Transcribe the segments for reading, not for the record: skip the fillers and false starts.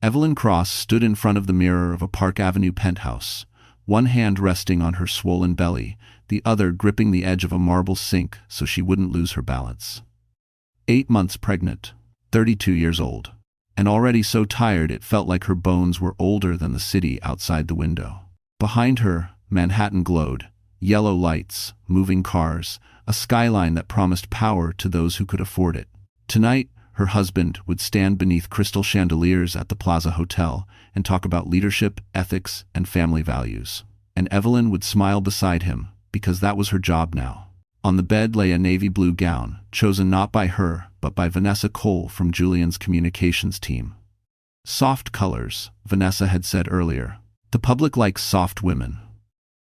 Evelyn Cross stood in front of the mirror of a Park Avenue penthouse, one hand resting on her swollen belly, the other gripping the edge of a marble sink so she wouldn't lose her balance. 8 months pregnant, 32 years old, and already so tired it felt like her bones were older than the city outside the window. Behind her, Manhattan glowed, yellow lights, moving cars, a skyline that promised power to those who could afford it. Tonight, her husband would stand beneath crystal chandeliers at the Plaza Hotel and talk about leadership, ethics, and family values. And Evelyn would smile beside him, because that was her job now. On the bed lay a navy blue gown, chosen not by her, but by Vanessa Cole from Julian's communications team. Soft colors, Vanessa had said earlier. The public likes soft women.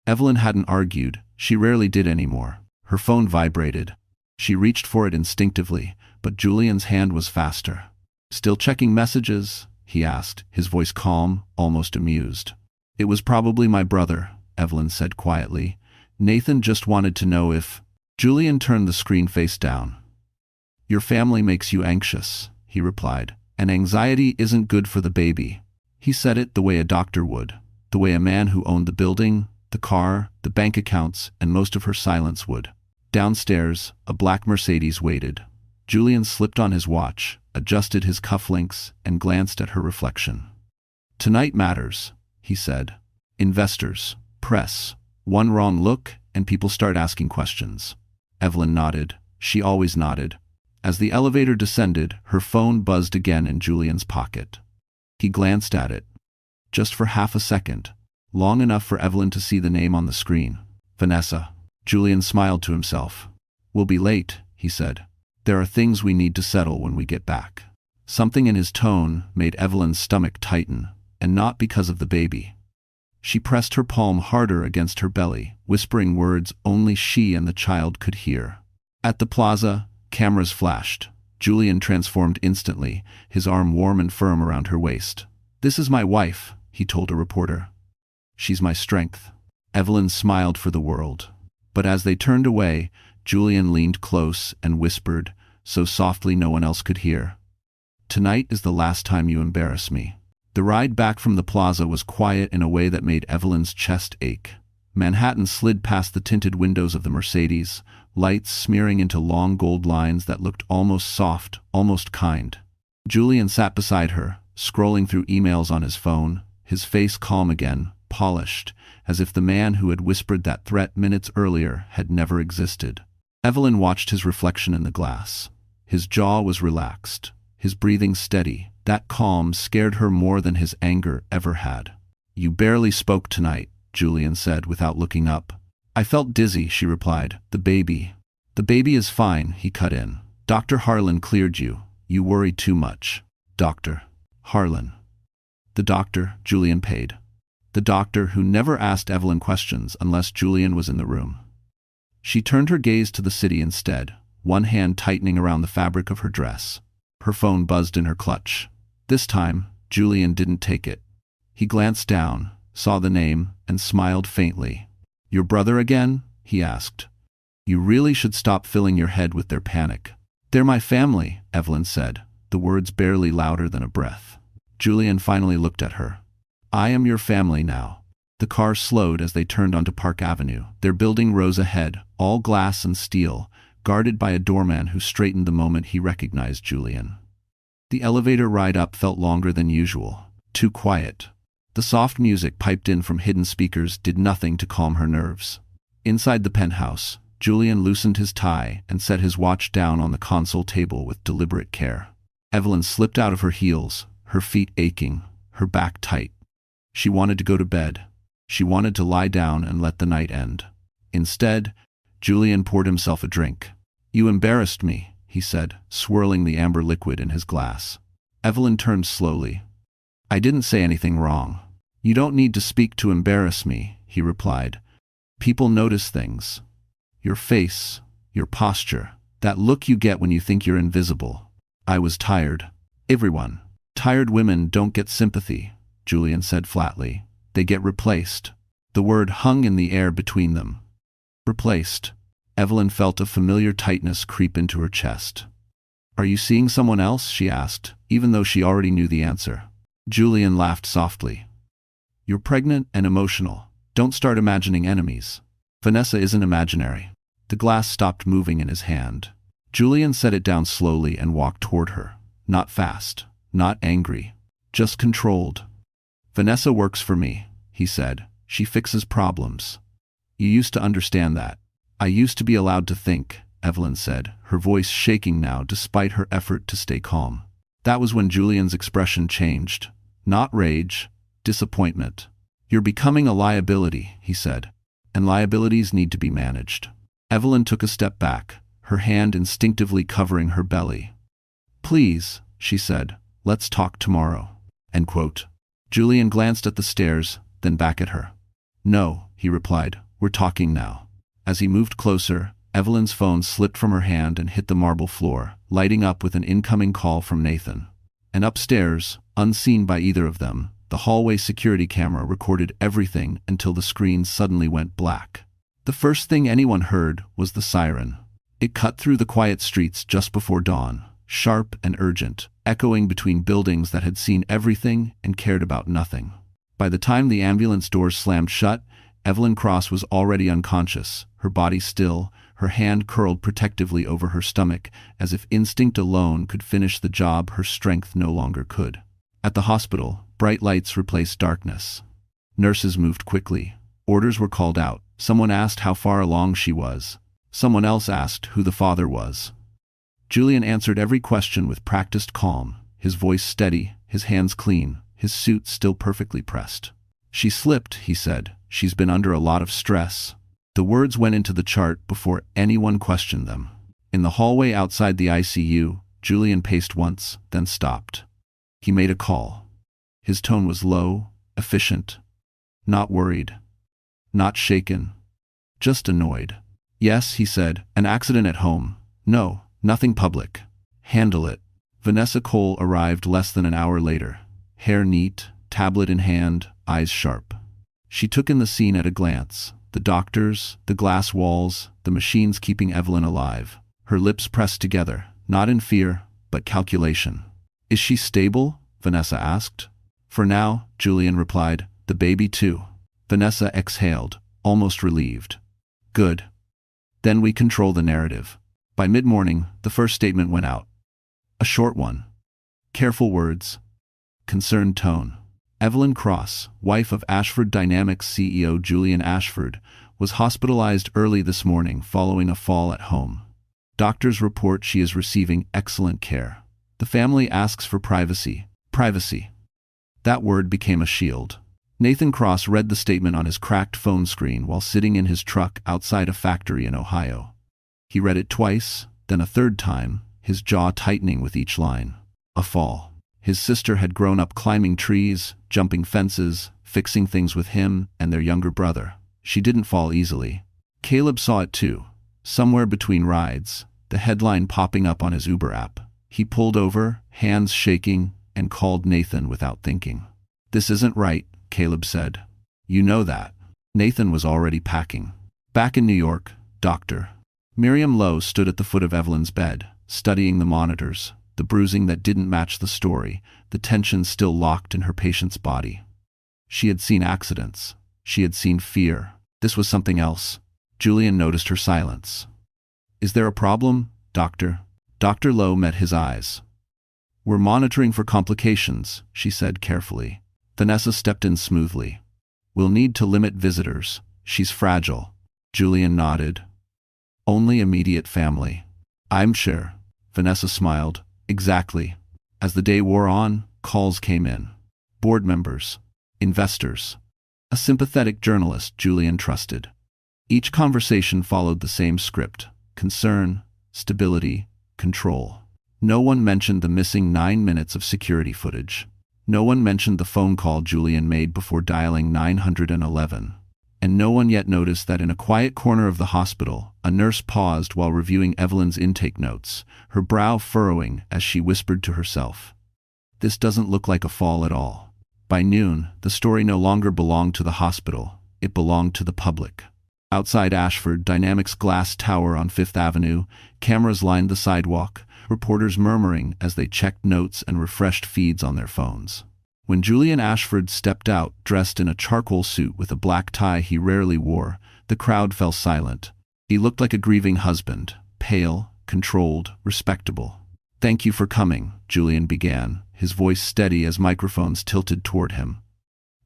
Evelyn hadn't argued, she rarely did anymore. Her phone vibrated. She reached for it instinctively, but Julian's hand was faster. "Still checking messages?" he asked, his voice calm, almost amused. "It was probably my brother," Evelyn said quietly. "Nathan just wanted to know if—" Julian turned the screen face down. "Your family makes you anxious," he replied, "and anxiety isn't good for the baby." He said it the way a doctor would, the way a man who owned the building, the car, the bank accounts, and most of her silence would. Downstairs, a black Mercedes waited. Julian slipped on his watch, adjusted his cufflinks, and glanced at her reflection. "Tonight matters," he said. "Investors, press, one wrong look, and people start asking questions." Evelyn nodded. She always nodded. As the elevator descended, her phone buzzed again in Julian's pocket. He glanced at it. Just for half a second, long enough for Evelyn to see the name on the screen. Vanessa. Julian smiled to himself. "We'll be late," he said. "There are things we need to settle when we get back." Something in his tone made Evelyn's stomach tighten, and not because of the baby. She pressed her palm harder against her belly, whispering words only she and the child could hear. At the plaza, cameras flashed. Julian transformed instantly, his arm warm and firm around her waist. "This is my wife," he told a reporter. "She's my strength." Evelyn smiled for the world. But as they turned away, Julian leaned close and whispered, so softly no one else could hear, "Tonight is the last time you embarrass me." The ride back from the plaza was quiet in a way that made Evelyn's chest ache. Manhattan slid past the tinted windows of the Mercedes, lights smearing into long gold lines that looked almost soft, almost kind. Julian sat beside her, scrolling through emails on his phone, his face calm again, polished, as if the man who had whispered that threat minutes earlier had never existed. Evelyn watched his reflection in the glass. His jaw was relaxed, his breathing steady. That calm scared her more than his anger ever had. "You barely spoke tonight," Julian said without looking up. "I felt dizzy," she replied. "The baby." "The baby is fine," he cut in. "Dr. Harlan cleared you. You worried too much." "Dr. Harlan." The doctor Julian paid. The doctor who never asked Evelyn questions unless Julian was in the room. She turned her gaze to the city instead, one hand tightening around the fabric of her dress. Her phone buzzed in her clutch. This time, Julian didn't take it. He glanced down, saw the name, and smiled faintly. "Your brother again?" he asked. "You really should stop filling your head with their panic." "They're my family," Evelyn said, the words barely louder than a breath. Julian finally looked at her. "I am your family now." The car slowed as they turned onto Park Avenue. Their building rose ahead, all glass and steel, guarded by a doorman who straightened the moment he recognized Julian. The elevator ride up felt longer than usual, too quiet. The soft music piped in from hidden speakers did nothing to calm her nerves. Inside the penthouse, Julian loosened his tie and set his watch down on the console table with deliberate care. Evelyn slipped out of her heels, her feet aching, her back tight. She wanted to go to bed. She wanted to lie down and let the night end. Instead, Julian poured himself a drink. "You embarrassed me," he said, swirling the amber liquid in his glass. Evelyn turned slowly. "I didn't say anything wrong." "You don't need to speak to embarrass me," he replied. "People notice things. Your face, your posture, that look you get when you think you're invisible." "I was tired." "Everyone. Tired women don't get sympathy," Julian said flatly. "They get replaced." The word hung in the air between them. Replaced. Evelyn felt a familiar tightness creep into her chest. "Are you seeing someone else?" she asked, even though she already knew the answer. Julian laughed softly. You're pregnant and emotional. Don't start imagining enemies. Vanessa isn't imaginary. The glass stopped moving in his hand. Julian set it down slowly and walked toward her. Not fast, not angry, just controlled. Vanessa works for me, he said. She fixes problems. You used to understand that. I used to be allowed to think, Evelyn said, her voice shaking now despite her effort to stay calm. That was when Julian's expression changed. Not rage, disappointment. You're becoming a liability, he said, and liabilities need to be managed. Evelyn took a step back, her hand instinctively covering her belly. Please, she said, let's talk tomorrow. End quote. Julian glanced at the stairs, then back at her. No, he replied, we're talking now. As he moved closer, Evelyn's phone slipped from her hand and hit the marble floor, lighting up with an incoming call from Nathan. And upstairs, unseen by either of them, the hallway security camera recorded everything until the screen suddenly went black. The first thing anyone heard was the siren. It cut through the quiet streets just before dawn, sharp and urgent, echoing between buildings that had seen everything and cared about nothing. By the time the ambulance doors slammed shut, Evelyn Cross was already unconscious, her body still, her hand curled protectively over her stomach, as if instinct alone could finish the job her strength no longer could. At the hospital, bright lights replaced darkness. Nurses moved quickly. Orders were called out. Someone asked how far along she was. Someone else asked who the father was. Julian answered every question with practiced calm, his voice steady, his hands clean, his suit still perfectly pressed. She slipped, he said. She's been under a lot of stress. The words went into the chart before anyone questioned them. In the hallway outside the ICU, Julian paced once, then stopped. He made a call. His tone was low, efficient. Not worried. Not shaken. Just annoyed. Yes, he said, an accident at home. No, nothing public. Handle it. Vanessa Cole arrived less than an hour later. Hair neat, tablet in hand, eyes sharp. She took in the scene at a glance. The doctors, the glass walls, the machines keeping Evelyn alive. Her lips pressed together, not in fear, but calculation. Is she stable? Vanessa asked. For now, Julian replied. The baby too. Vanessa exhaled, almost relieved. Good. Then we control the narrative. By mid-morning, the first statement went out. A short one. Careful words. Concerned tone. Evelyn Cross, wife of Ashford Dynamics CEO Julian Ashford, was hospitalized early this morning following a fall at home. Doctors report she is receiving excellent care. The family asks for privacy. Privacy. That word became a shield. Nathan Cross read the statement on his cracked phone screen while sitting in his truck outside a factory in Ohio. He read it twice, then a third time, his jaw tightening with each line. A fall. His sister had grown up climbing trees, jumping fences, fixing things with him and their younger brother. She didn't fall easily. Caleb saw it too. Somewhere between rides, the headline popping up on his Uber app. He pulled over, hands shaking, and called Nathan without thinking. This isn't right, Caleb said. You know that. Nathan was already packing. Back in New York, Dr. Miriam Lowe stood at the foot of Evelyn's bed, studying the monitors, the bruising that didn't match the story, the tension still locked in her patient's body. She had seen accidents. She had seen fear. This was something else. Julian noticed her silence. Is there a problem, doctor? Dr. Lowe met his eyes. We're monitoring for complications, she said carefully. Vanessa stepped in smoothly. We'll need to limit visitors. She's fragile. Julian nodded. Only immediate family. I'm sure. Vanessa smiled. Exactly. As the day wore on, calls came in. Board members. Investors. A sympathetic journalist Julian trusted. Each conversation followed the same script. Concern, stability, control. No one mentioned the missing 9 minutes of security footage. No one mentioned the phone call Julian made before dialing 911. And no one yet noticed that in a quiet corner of the hospital, a nurse paused while reviewing Evelyn's intake notes, her brow furrowing as she whispered to herself. This doesn't look like a fall at all. By noon, the story no longer belonged to the hospital. It belonged to the public. Outside Ashford Dynamics' glass tower on Fifth Avenue, cameras lined the sidewalk, reporters murmuring as they checked notes and refreshed feeds on their phones. When Julian Ashford stepped out, dressed in a charcoal suit with a black tie he rarely wore, the crowd fell silent. He looked like a grieving husband, pale, controlled, respectable. "Thank you for coming," Julian began, his voice steady as microphones tilted toward him.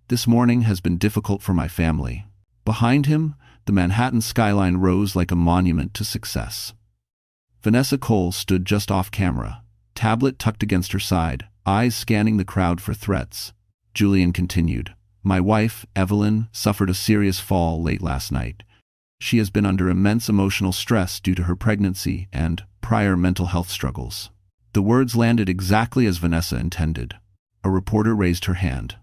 "This morning has been difficult for my family." Behind him, the Manhattan skyline rose like a monument to success. Vanessa Cole stood just off camera, tablet tucked against her side, eyes scanning the crowd for threats. Julian continued, "My wife, Evelyn, suffered a serious fall late last night. She has been under immense emotional stress due to her pregnancy and prior mental health struggles." The words landed exactly as Vanessa intended. A reporter raised her hand.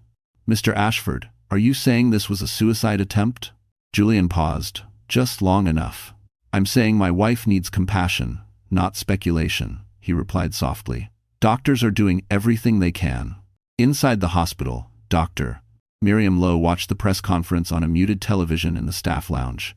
"Mr. Ashford, are you saying this was a suicide attempt?" Julian paused, just long enough. "I'm saying my wife needs compassion, not speculation," he replied softly. "Doctors are doing everything they can." Inside the hospital, Dr. Miriam Lowe watched the press conference on a muted television in the staff lounge.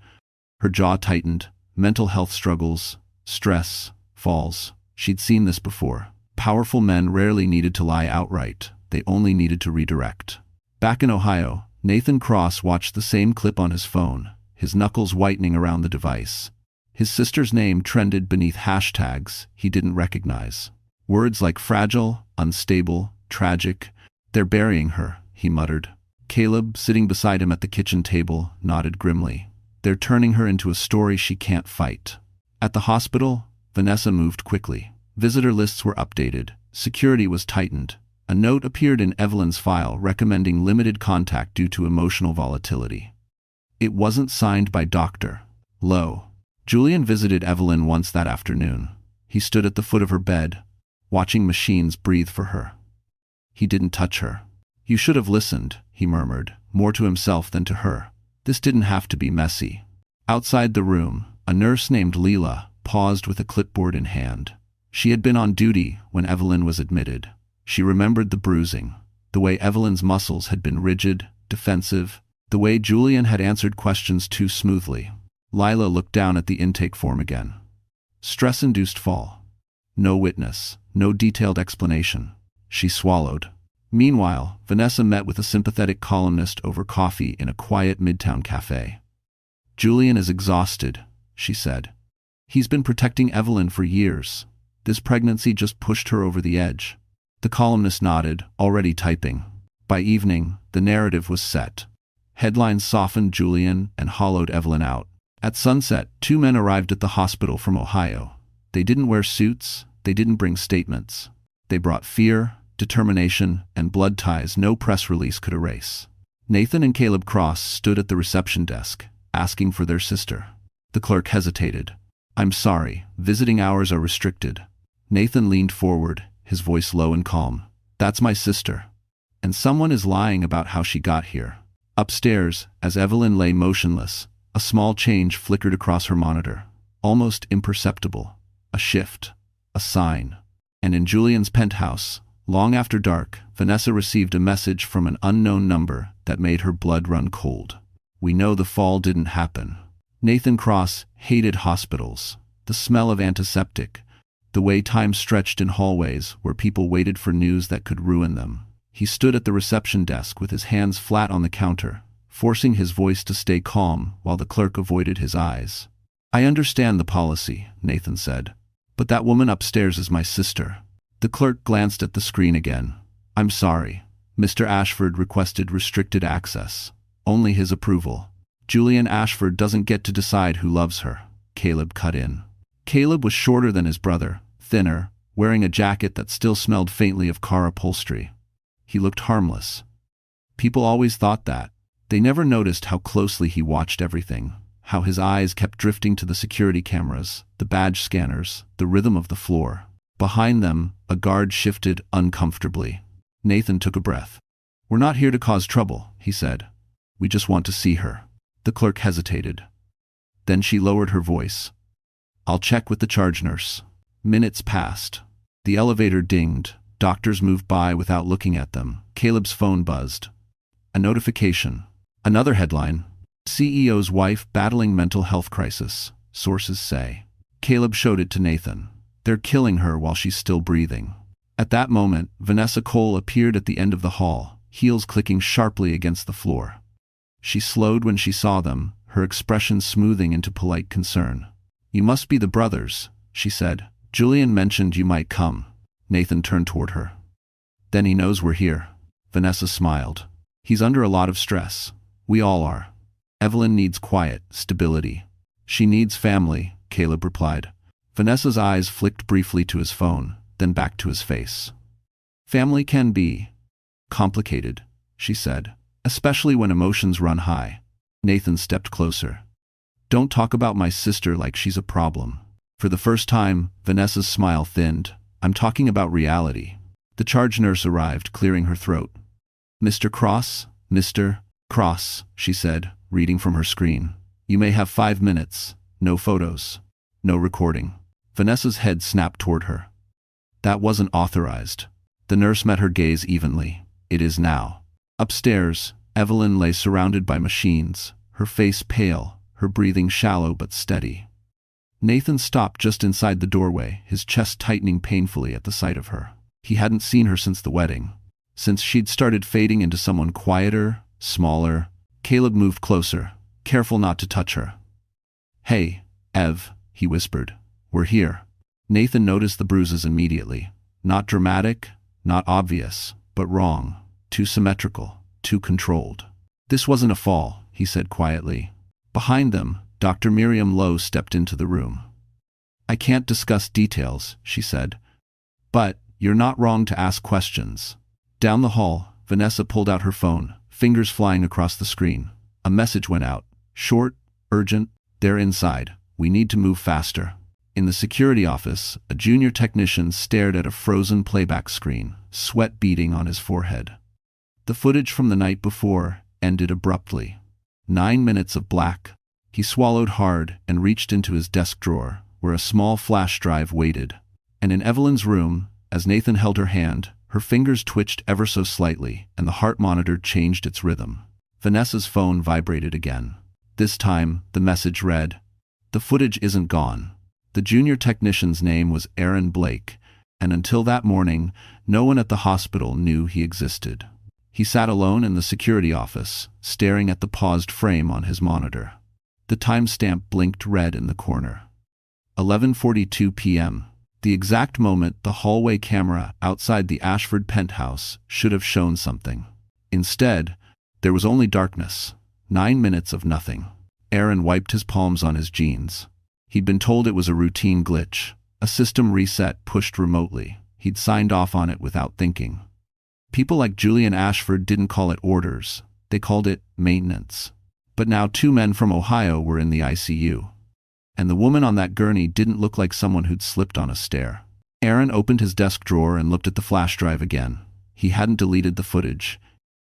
Her jaw tightened. Mental health struggles, stress, falls. She'd seen this before. Powerful men rarely needed to lie outright. They only needed to redirect. Back in Ohio, Nathan Cross watched the same clip on his phone, his knuckles whitening around the device. His sister's name trended beneath hashtags he didn't recognize. Words like fragile, unstable, tragic. "They're burying her," he muttered. Caleb, sitting beside him at the kitchen table, nodded grimly. "They're turning her into a story she can't fight." At the hospital, Vanessa moved quickly. Visitor lists were updated. Security was tightened. A note appeared in Evelyn's file recommending limited contact due to emotional volatility. It wasn't signed by Dr. Lowe. Julian visited Evelyn once that afternoon. He stood at the foot of her bed, watching machines breathe for her. He didn't touch her. "You should have listened," he murmured, more to himself than to her. This didn't have to be messy. Outside the room, a nurse named Leela paused with a clipboard in hand. She had been on duty when Evelyn was admitted. She remembered the bruising, the way Evelyn's muscles had been rigid, defensive, the way Julian had answered questions too smoothly. Lila looked down at the intake form again. Stress-induced fall. No witness, no detailed explanation. She swallowed. Meanwhile, Vanessa met with a sympathetic columnist over coffee in a quiet midtown cafe. "Julian is exhausted," she said. "He's been protecting Evelyn for years. This pregnancy just pushed her over the edge." The columnist nodded, already typing. By evening, the narrative was set. Headlines softened Julian and hollowed Evelyn out. At sunset, 2 men arrived at the hospital from Ohio. They didn't wear suits, they didn't bring statements. They brought fear, determination, and blood ties no press release could erase. Nathan and Caleb Cross stood at the reception desk, asking for their sister. The clerk hesitated. "I'm sorry, visiting hours are restricted." Nathan leaned forward, his voice low and calm. "That's my sister. And someone is lying about how she got here." Upstairs, as Evelyn lay motionless, a small change flickered across her monitor. Almost imperceptible. A shift. A sign. And in Julian's penthouse, long after dark, Vanessa received a message from an unknown number that made her blood run cold. "We know the fall didn't happen." Nathan Cross hated hospitals. The smell of antiseptic. The way time stretched in hallways where people waited for news that could ruin them. He stood at the reception desk with his hands flat on the counter, forcing his voice to stay calm while the clerk avoided his eyes. "I understand the policy," Nathan said. "But that woman upstairs is my sister." The clerk glanced at the screen again. "I'm sorry. Mr. Ashford requested restricted access. Only his approval. Julian Ashford doesn't get to decide who loves her." Caleb cut in. Caleb was shorter than his brother, thinner, wearing a jacket that still smelled faintly of car upholstery. He looked harmless. People always thought that. They never noticed how closely he watched everything, how his eyes kept drifting to the security cameras, the badge scanners, the rhythm of the floor. Behind them, a guard shifted uncomfortably. Nathan took a breath. "We're not here to cause trouble," he said. "We just want to see her." The clerk hesitated. Then she lowered her voice. "I'll check with the charge nurse." Minutes passed. The elevator dinged. Doctors moved by without looking at them. Caleb's phone buzzed. A notification. Another headline. CEO's wife battling mental health crisis, sources say. Caleb showed it to Nathan. "They're killing her while she's still breathing." At that moment, Vanessa Cole appeared at the end of the hall, heels clicking sharply against the floor. She slowed when she saw them, her expression smoothing into polite concern. "You must be the brothers," she said. "Julian mentioned you might come." Nathan turned toward her. "Then he knows we're here." Vanessa smiled. "He's under a lot of stress. We all are. Evelyn needs quiet, stability. She needs family," Caleb replied. Vanessa's eyes flicked briefly to his phone, then back to his face. "Family can be complicated," she said, "especially when emotions run high." Nathan stepped closer. "Don't talk about my sister like she's a problem." For the first time, Vanessa's smile thinned. "I'm talking about reality." The charge nurse arrived, clearing her throat. "Mr. Cross, Mr. Cross," she said, reading from her screen. "You may have 5 minutes. No photos. No recording." Vanessa's head snapped toward her. "That wasn't authorized." The nurse met her gaze evenly. "It is now." Upstairs, Evelyn lay surrounded by machines, her face pale, her breathing shallow but steady. Nathan stopped just inside the doorway, his chest tightening painfully at the sight of her. He hadn't seen her since the wedding. Since she'd started fading into someone quieter, smaller. Caleb moved closer, careful not to touch her. "Hey, Ev," he whispered. "We're here." Nathan noticed the bruises immediately. Not dramatic, not obvious, but wrong. Too symmetrical, too controlled. "This wasn't a fall," he said quietly. Behind them, Dr. Miriam Lowe stepped into the room. "I can't discuss details," she said. "But you're not wrong to ask questions." Down the hall, Vanessa pulled out her phone, fingers flying across the screen. A message went out. Short, urgent. "They're inside. We need to move faster." In the security office, a junior technician stared at a frozen playback screen, sweat beading on his forehead. The footage from the night before ended abruptly. 9 minutes of black. He swallowed hard and reached into his desk drawer, where a small flash drive waited. And in Evelyn's room, as Nathan held her hand, her fingers twitched ever so slightly, and the heart monitor changed its rhythm. Vanessa's phone vibrated again. This time, the message read, "The footage isn't gone." The junior technician's name was Aaron Blake, and until that morning, no one at the hospital knew he existed. He sat alone in the security office, staring at the paused frame on his monitor. The timestamp blinked red in the corner. 11:42 p.m. The exact moment the hallway camera outside the Ashford penthouse should have shown something. Instead, there was only darkness. 9 minutes of nothing. Aaron wiped his palms on his jeans. He'd been told it was a routine glitch, a system reset pushed remotely. He'd signed off on it without thinking. People like Julian Ashford didn't call it orders, they called it maintenance. But now 2 men from Ohio were in the ICU. And the woman on that gurney didn't look like someone who'd slipped on a stair. Aaron opened his desk drawer and looked at the flash drive again. He hadn't deleted the footage.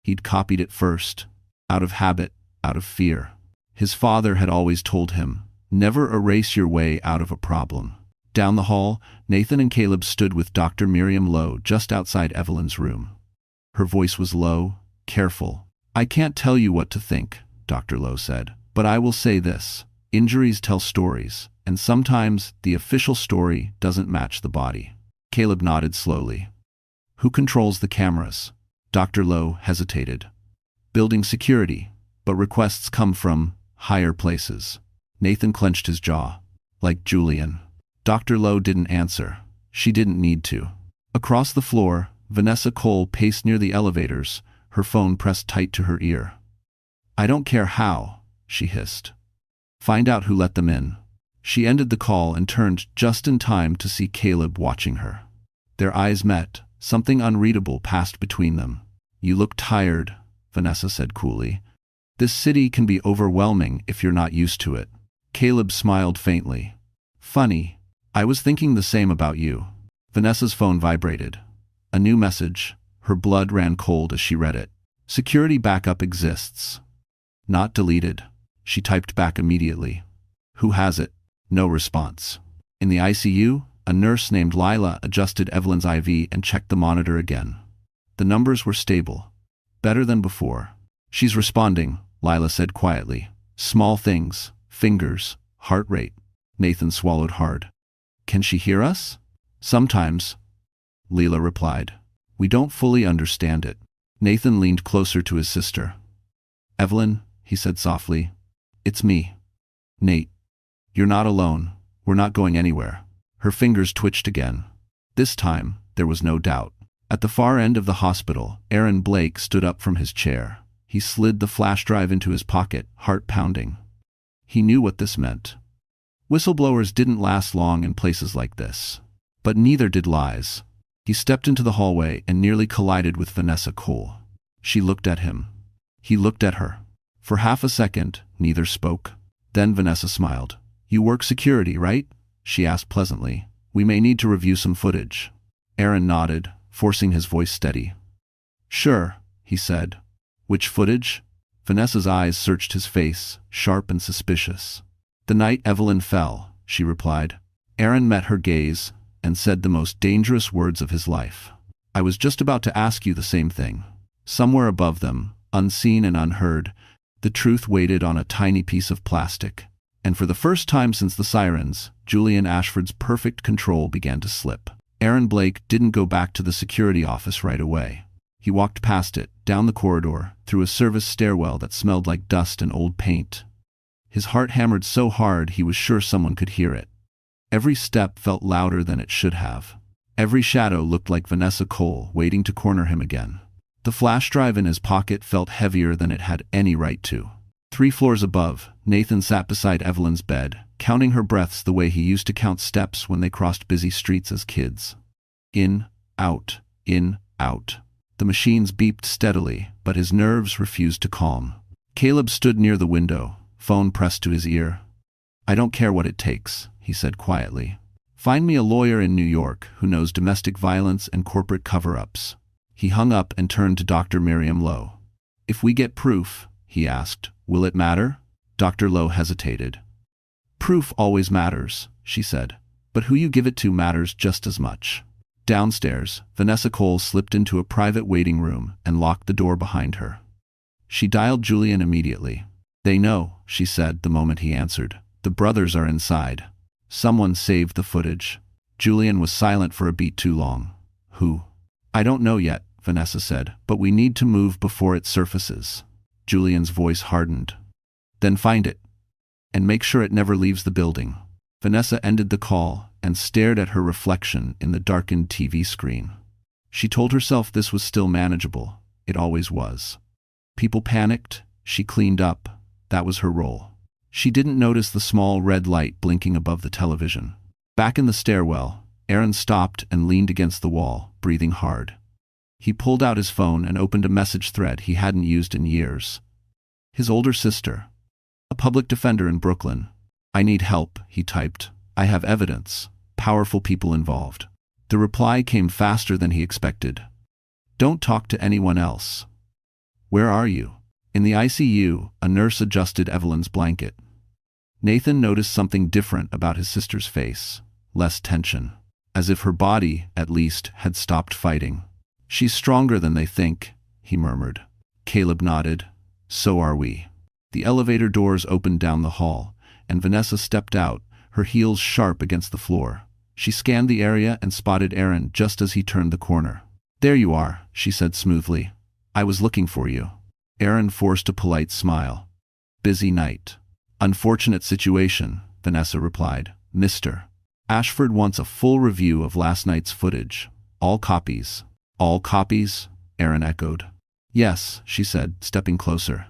He'd copied it first, out of habit, out of fear. His father had always told him, never erase your way out of a problem. Down the hall, Nathan and Caleb stood with Dr. Miriam Lowe just outside Evelyn's room. Her voice was low, careful. "I can't tell you what to think," Dr. Lowe said, "but I will say this. Injuries tell stories, and sometimes the official story doesn't match the body." Caleb nodded slowly. "Who controls the cameras?" Dr. Lowe hesitated. "Building security, but requests come from higher places." Nathan clenched his jaw. "Like Julian." Dr. Lowe didn't answer. She didn't need to. Across the floor, Vanessa Cole paced near the elevators, her phone pressed tight to her ear. "I don't care how," she hissed. "Find out who let them in." She ended the call and turned just in time to see Caleb watching her. Their eyes met. Something unreadable passed between them. "You look tired," Vanessa said coolly. "This city can be overwhelming if you're not used to it." Caleb smiled faintly. "Funny. I was thinking the same about you." Vanessa's phone vibrated. A new message. Her blood ran cold as she read it. "Security backup exists. Not deleted." She typed back immediately. "Who has it?" No response. In the ICU, a nurse named Lila adjusted Evelyn's IV and checked the monitor again. The numbers were stable. Better than before. "She's responding," Lila said quietly. "Small things. Fingers. Heart rate." Nathan swallowed hard. "Can she hear us?" "Sometimes." Leela replied. We don't fully understand it. Nathan leaned closer to his sister. Evelyn, he said softly. It's me. Nate. You're not alone. We're not going anywhere. Her fingers twitched again. This time, there was no doubt. At the far end of the hospital, Aaron Blake stood up from his chair. He slid the flash drive into his pocket, heart pounding. He knew what this meant. Whistleblowers didn't last long in places like this. But neither did lies. He stepped into the hallway and nearly collided with Vanessa Cole. She looked at him. He looked at her. For half a second, neither spoke. Then Vanessa smiled. You work security, right? She asked pleasantly. We may need to review some footage. Aaron nodded, forcing his voice steady. Sure, he said. Which footage? Vanessa's eyes searched his face, sharp and suspicious. The night Evelyn fell, she replied. Aaron met her gaze and said the most dangerous words of his life. I was just about to ask you the same thing. Somewhere above them, unseen and unheard, the truth waited on a tiny piece of plastic. And for the first time since the sirens, Julian Ashford's perfect control began to slip. Aaron Blake didn't go back to the security office right away. He walked past it, down the corridor, through a service stairwell that smelled like dust and old paint. His heart hammered so hard he was sure someone could hear it. Every step felt louder than it should have. Every shadow looked like Vanessa Cole waiting to corner him again. The flash drive in his pocket felt heavier than it had any right to. 3 floors above, Nathan sat beside Evelyn's bed, counting her breaths the way he used to count steps when they crossed busy streets as kids. In, out, in, out. The machines beeped steadily, but his nerves refused to calm. Caleb stood near the window, phone pressed to his ear. I don't care what it takes, he said quietly. Find me a lawyer in New York who knows domestic violence and corporate cover-ups. He hung up and turned to Dr. Miriam Lowe. If we get proof, he asked, will it matter? Dr. Lowe hesitated. Proof always matters, she said, but who you give it to matters just as much. Downstairs, Vanessa Cole slipped into a private waiting room and locked the door behind her. She dialed Julian immediately. They know, she said the moment he answered. The brothers are inside. Someone saved the footage. Julian was silent for a beat too long. Who? I don't know yet, Vanessa said, but we need to move before it surfaces. Julian's voice hardened. Then find it. And make sure it never leaves the building. Vanessa ended the call and stared at her reflection in the darkened TV screen. She told herself this was still manageable. It always was. People panicked. She cleaned up. That was her role. She didn't notice the small red light blinking above the television. Back in the stairwell, Aaron stopped and leaned against the wall, breathing hard. He pulled out his phone and opened a message thread he hadn't used in years. His older sister, a public defender in Brooklyn. I need help, he typed. I have evidence. Powerful people involved. The reply came faster than he expected. Don't talk to anyone else. Where are you? In the ICU, a nurse adjusted Evelyn's blanket. Nathan noticed something different about his sister's face. Less tension. As if her body, at least, had stopped fighting. She's stronger than they think, he murmured. Caleb nodded. So are we. The elevator doors opened down the hall, and Vanessa stepped out, her heels sharp against the floor. She scanned the area and spotted Aaron just as he turned the corner. There you are, she said smoothly. I was looking for you. Aaron forced a polite smile. Busy night. Unfortunate situation, Vanessa replied. Mr. Ashford wants a full review of last night's footage. All copies. All copies? Aaron echoed. Yes, she said, stepping closer.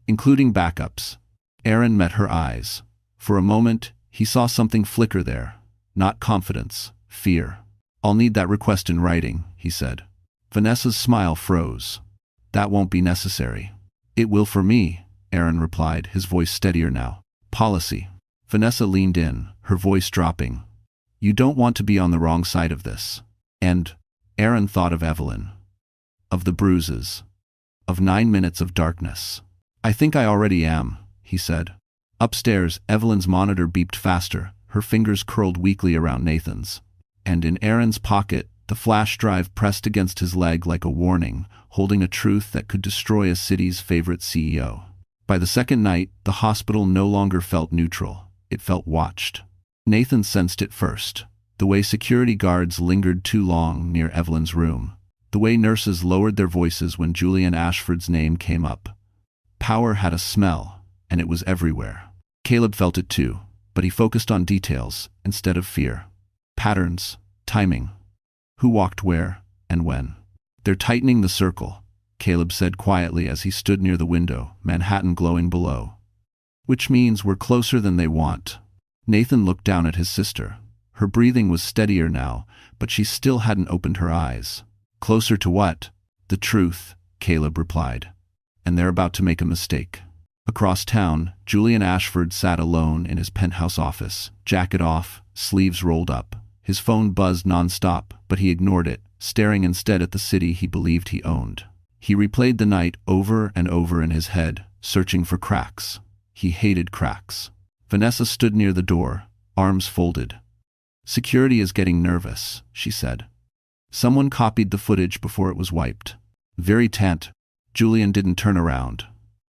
Including backups. Aaron met her eyes. For a moment, he saw something flicker there. Not confidence, fear. I'll need that request in writing, he said. Vanessa's smile froze. That won't be necessary. It will for me, Aaron replied, his voice steadier now. Policy. Vanessa leaned in, her voice dropping. You don't want to be on the wrong side of this. And Aaron thought of Evelyn. Of the bruises. Of 9 minutes of darkness. I think I already am, he said. Upstairs, Evelyn's monitor beeped faster, her fingers curled weakly around Nathan's. And in Aaron's pocket, the flash drive pressed against his leg like a warning, holding a truth that could destroy a city's favorite CEO. By the second night, the hospital no longer felt neutral. It felt watched. Nathan sensed it first. The way security guards lingered too long near Evelyn's room. The way nurses lowered their voices when Julian Ashford's name came up. Power had a smell, and it was everywhere. Caleb felt it too, but he focused on details instead of fear. Patterns, timing. Who walked where, and when. "They're tightening the circle," Caleb said quietly as he stood near the window, Manhattan glowing below. "Which means we're closer than they want." Nathan looked down at his sister. Her breathing was steadier now, but she still hadn't opened her eyes. "Closer to what?" "The truth," Caleb replied. "And they're about to make a mistake." Across town, Julian Ashford sat alone in his penthouse office, jacket off, sleeves rolled up. His phone buzzed nonstop, but he ignored it, staring instead at the city he believed he owned. He replayed the night over and over in his head, searching for cracks. He hated cracks. Vanessa stood near the door, arms folded. "Security is getting nervous," she said. "Someone copied the footage before it was wiped." "Very tant." Julian didn't turn around.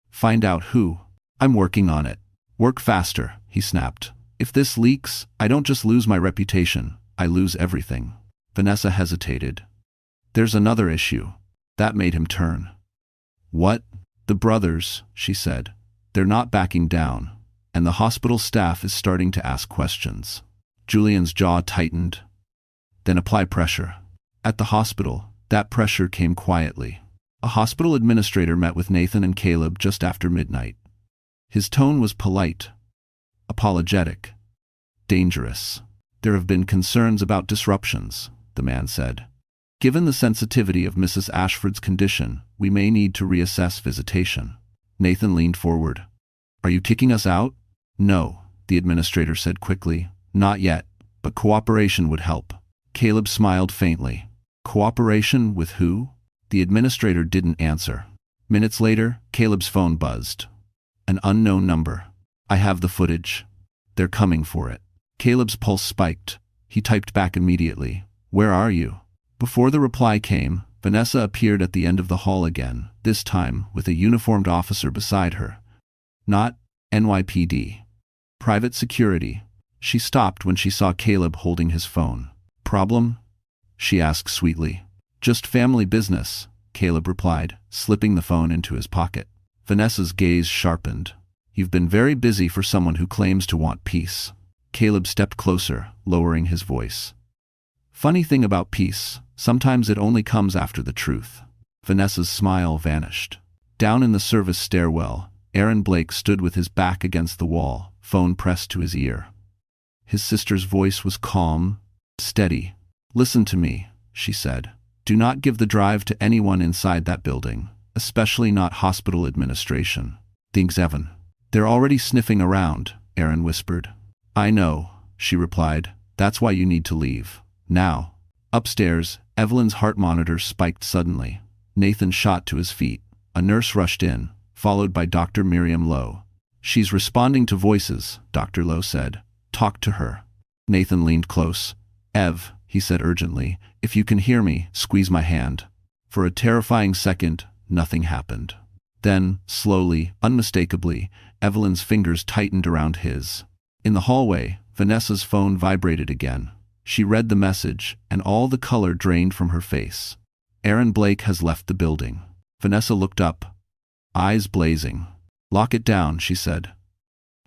"Find out who." "I'm working on it." "Work faster," he snapped. "If this leaks, I don't just lose my reputation, I lose everything." Vanessa hesitated. "There's another issue." That made him turn. "What?" "The brothers," she said. "They're not backing down, and the hospital staff is starting to ask questions." Julian's jaw tightened. "Then apply pressure." At the hospital, that pressure came quietly. A hospital administrator met with Nathan and Caleb just after midnight. His tone was polite, apologetic, dangerous. "There have been concerns about disruptions," the man said. "Given the sensitivity of Mrs. Ashford's condition, we may need to reassess visitation." Nathan leaned forward. "Are you kicking us out?" "No," the administrator said quickly. "Not yet, but cooperation would help." Caleb smiled faintly. "Cooperation with who?" The administrator didn't answer. Minutes later, Caleb's phone buzzed. An unknown number. "I have the footage. They're coming for it." Caleb's pulse spiked. He typed back immediately. "Where are you?" Before the reply came, Vanessa appeared at the end of the hall again, this time with a uniformed officer beside her. "Not NYPD. Private security." She stopped when she saw Caleb holding his phone. "Problem?" she asked sweetly. "Just family business," Caleb replied, slipping the phone into his pocket. Vanessa's gaze sharpened. "You've been very busy for someone who claims to want peace." Caleb stepped closer, lowering his voice. "Funny thing about peace, sometimes it only comes after the truth." Vanessa's smile vanished. Down in the service stairwell, Aaron Blake stood with his back against the wall, phone pressed to his ear. His sister's voice was calm, steady. "Listen to me," she said. "Do not give the drive to anyone inside that building, especially not hospital administration." "Thanks, Evan." "They're already sniffing around," Aaron whispered. "I know," she replied. "That's why you need to leave. Now." Upstairs, Evelyn's heart monitor spiked suddenly. Nathan shot to his feet. A nurse rushed in, followed by Dr. Miriam Lowe. "She's responding to voices," Dr. Lowe said. "Talk to her." Nathan leaned close. "Ev," he said urgently, "if you can hear me, squeeze my hand." For a terrifying second, nothing happened. Then, slowly, unmistakably, Evelyn's fingers tightened around his. In the hallway, Vanessa's phone vibrated again. She read the message, and all the color drained from her face. "Aaron Blake has left the building." Vanessa looked up, eyes blazing. "Lock it down," she said.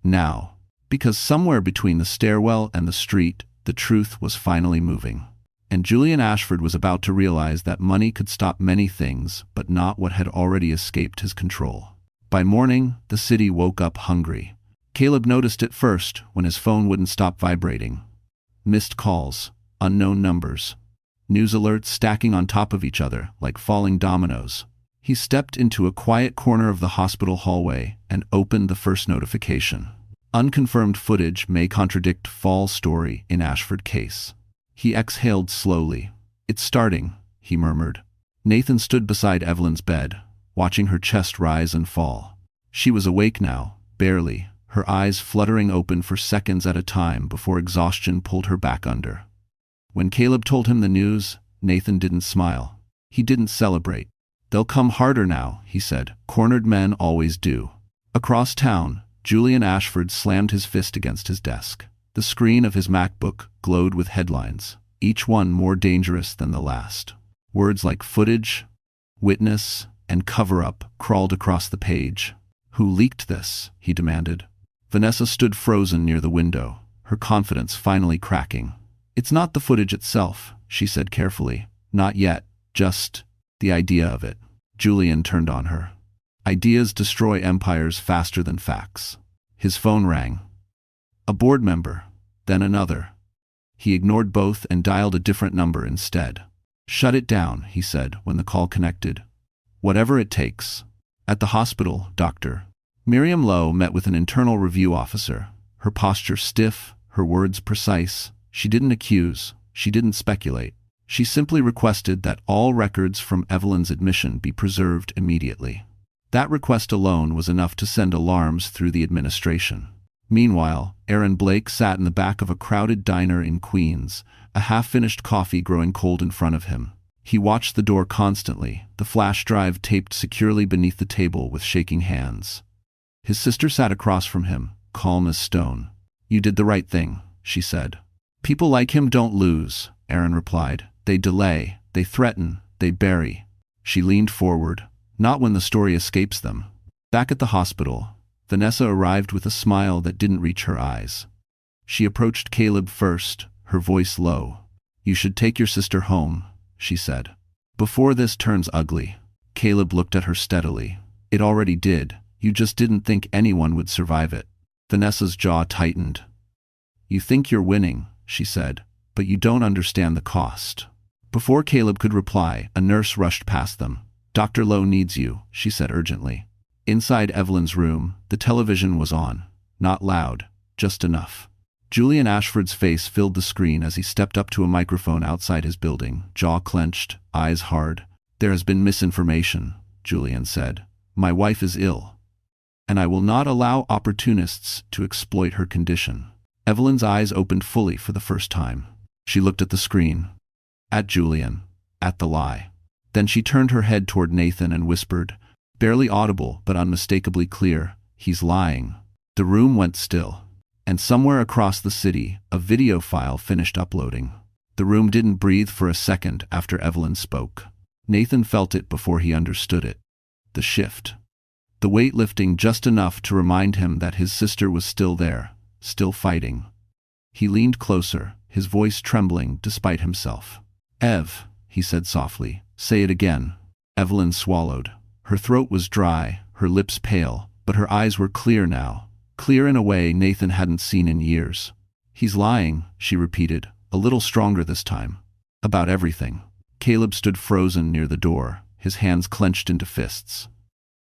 "Now." Because somewhere between the stairwell and the street, the truth was finally moving. And Julian Ashford was about to realize that money could stop many things, but not what had already escaped his control. By morning, the city woke up hungry. Caleb noticed it first when his phone wouldn't stop vibrating. Missed calls, unknown numbers, news alerts stacking on top of each other like falling dominoes. He stepped into a quiet corner of the hospital hallway and opened the first notification. Unconfirmed footage may contradict fall story in Ashford case. He exhaled slowly. "It's starting," he murmured. Nathan stood beside Evelyn's bed, watching her chest rise and fall. She was awake now, barely, her eyes fluttering open for seconds at a time before exhaustion pulled her back under. When Caleb told him the news, Nathan didn't smile. He didn't celebrate. "They'll come harder now," he said. "Cornered men always do." Across town, Julian Ashford slammed his fist against his desk. The screen of his MacBook glowed with headlines, each one more dangerous than the last. Words like footage, witness, and cover-up crawled across the page. "Who leaked this?" he demanded. Vanessa stood frozen near the window, her confidence finally cracking. "It's not the footage itself," she said carefully. "Not yet, just the idea of it." Julian turned on her. Ideas destroy empires faster than facts. His phone rang. A board member, then another. He ignored both and dialed a different number instead. "Shut it down," he said when the call connected. "Whatever it takes." At the hospital, Dr. Miriam Lowe met with an internal review officer, her posture stiff, her words precise. She didn't accuse, she didn't speculate. She simply requested that all records from Evelyn's admission be preserved immediately. That request alone was enough to send alarms through the administration. Meanwhile, Aaron Blake sat in the back of a crowded diner in Queens, a half-finished coffee growing cold in front of him. He watched the door constantly, the flash drive taped securely beneath the table with shaking hands. His sister sat across from him, calm as stone. "You did the right thing," she said. "People like him don't lose," Aaron replied. "They delay, they threaten, they bury." She leaned forward. "Not when the story escapes them." Back at the hospital, Vanessa arrived with a smile that didn't reach her eyes. She approached Caleb first, her voice low. "You should take your sister home," she said. "Before this turns ugly." Caleb looked at her steadily. "It already did. You just didn't think anyone would survive it." Vanessa's jaw tightened. "You think you're winning," she said, "but you don't understand the cost." Before Caleb could reply, a nurse rushed past them. "Dr. Lowe needs you," she said urgently. Inside Evelyn's room, the television was on. Not loud, just enough. Julian Ashford's face filled the screen as he stepped up to a microphone outside his building, jaw clenched, eyes hard. "There has been misinformation," Julian said. "My wife is ill, and I will not allow opportunists to exploit her condition." Evelyn's eyes opened fully for the first time. She looked at the screen, at Julian, at the lie. Then she turned her head toward Nathan and whispered, barely audible but unmistakably clear, "He's lying." The room went still, and somewhere across the city, a video file finished uploading. The room didn't breathe for a second after Evelyn spoke. Nathan felt it before he understood it. The shift. The weight lifting just enough to remind him that his sister was still there, still fighting. He leaned closer, his voice trembling despite himself. "Ev," he said softly, "say it again." Evelyn swallowed. Her throat was dry, her lips pale, but her eyes were clear now, clear in a way Nathan hadn't seen in years. "He's lying," she repeated, a little stronger this time. "About everything." Caleb stood frozen near the door, his hands clenched into fists.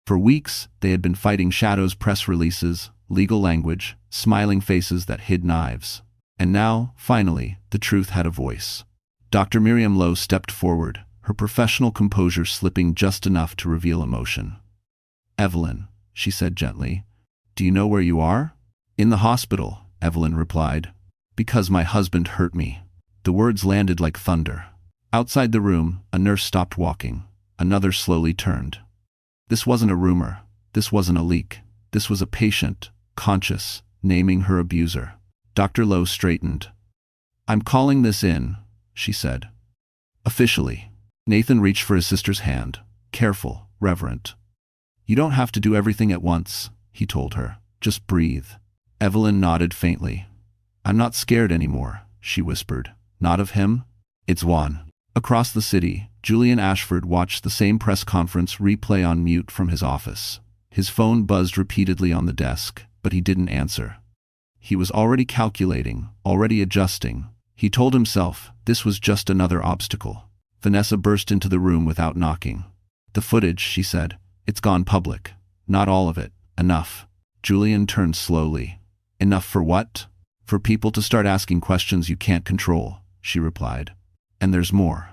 For weeks, they had been fighting shadows, press releases, legal language, smiling faces that hid knives. And now, finally, the truth had a voice. Dr. Miriam Lowe stepped forward, her professional composure slipping just enough to reveal emotion. "Evelyn," she said gently, "do you know where you are?" "In the hospital," Evelyn replied. "Because my husband hurt me." The words landed like thunder. Outside the room, a nurse stopped walking. Another slowly turned. This wasn't a rumor. This wasn't a leak. This was a patient, conscious, naming her abuser. Dr. Lowe straightened. "I'm calling this in," she said. "Officially." Nathan reached for his sister's hand. Careful, reverent. "You don't have to do everything at once," he told her. "Just breathe." Evelyn nodded faintly. "I'm not scared anymore," she whispered. "Not of him? It's Juan." Across the city, Julian Ashford watched the same press conference replay on mute from his office. His phone buzzed repeatedly on the desk, but he didn't answer. He was already calculating, already adjusting. He told himself this was just another obstacle. Vanessa burst into the room without knocking. "The footage," she said. "It's gone public. Not all of it. Enough." Julian turned slowly. "Enough for what?" "For people to start asking questions you can't control," she replied. "And there's more."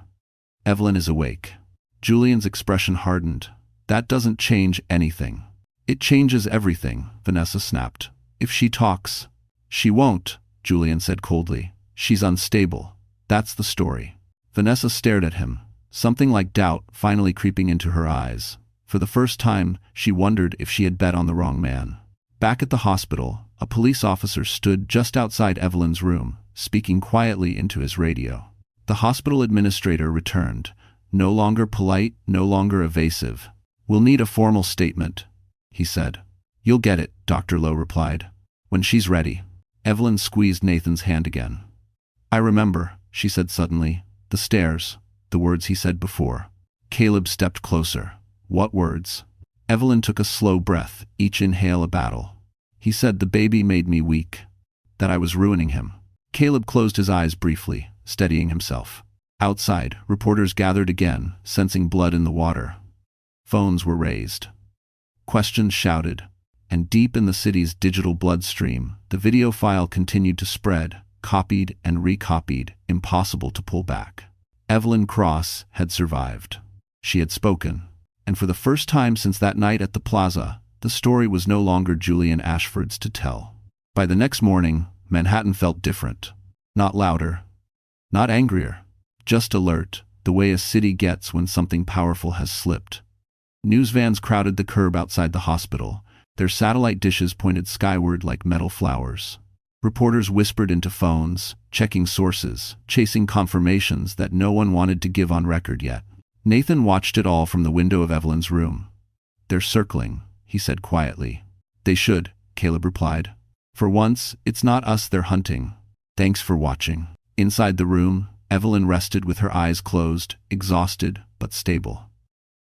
Evelyn is awake. Julian's expression hardened. "That doesn't change anything." "It changes everything," Vanessa snapped. "If she talks." "She won't," Julian said coldly. "She's unstable. That's the story." Vanessa stared at him, something like doubt finally creeping into her eyes. For the first time, she wondered if she had bet on the wrong man. Back at the hospital, a police officer stood just outside Evelyn's room, speaking quietly into his radio. The hospital administrator returned, no longer polite, no longer evasive. "We'll need a formal statement," he said. "You'll get it," Dr. Lowe replied. "When she's ready." Evelyn squeezed Nathan's hand again. "I remember," she said suddenly. "The stairs, the words he said before." Caleb stepped closer. "What words?" Evelyn took a slow breath, each inhale a battle. "He said the baby made me weak, that I was ruining him." Caleb closed his eyes briefly, steadying himself. Outside, reporters gathered again, sensing blood in the water. Phones were raised. Questions shouted. And deep in the city's digital bloodstream, the video file continued to spread, copied and recopied, impossible to pull back. Evelyn Cross had survived. She had spoken. And for the first time since that night at the plaza, the story was no longer Julian Ashford's to tell. By the next morning, Manhattan felt different. Not louder. Not angrier. Just alert, the way a city gets when something powerful has slipped. News vans crowded the curb outside the hospital, their satellite dishes pointed skyward like metal flowers. Reporters whispered into phones, checking sources, chasing confirmations that no one wanted to give on record yet. Nathan watched it all from the window of Evelyn's room. "They're circling," he said quietly. "They should," Caleb replied. "For once, it's not us they're hunting. Thanks for watching." Inside the room, Evelyn rested with her eyes closed, exhausted but stable.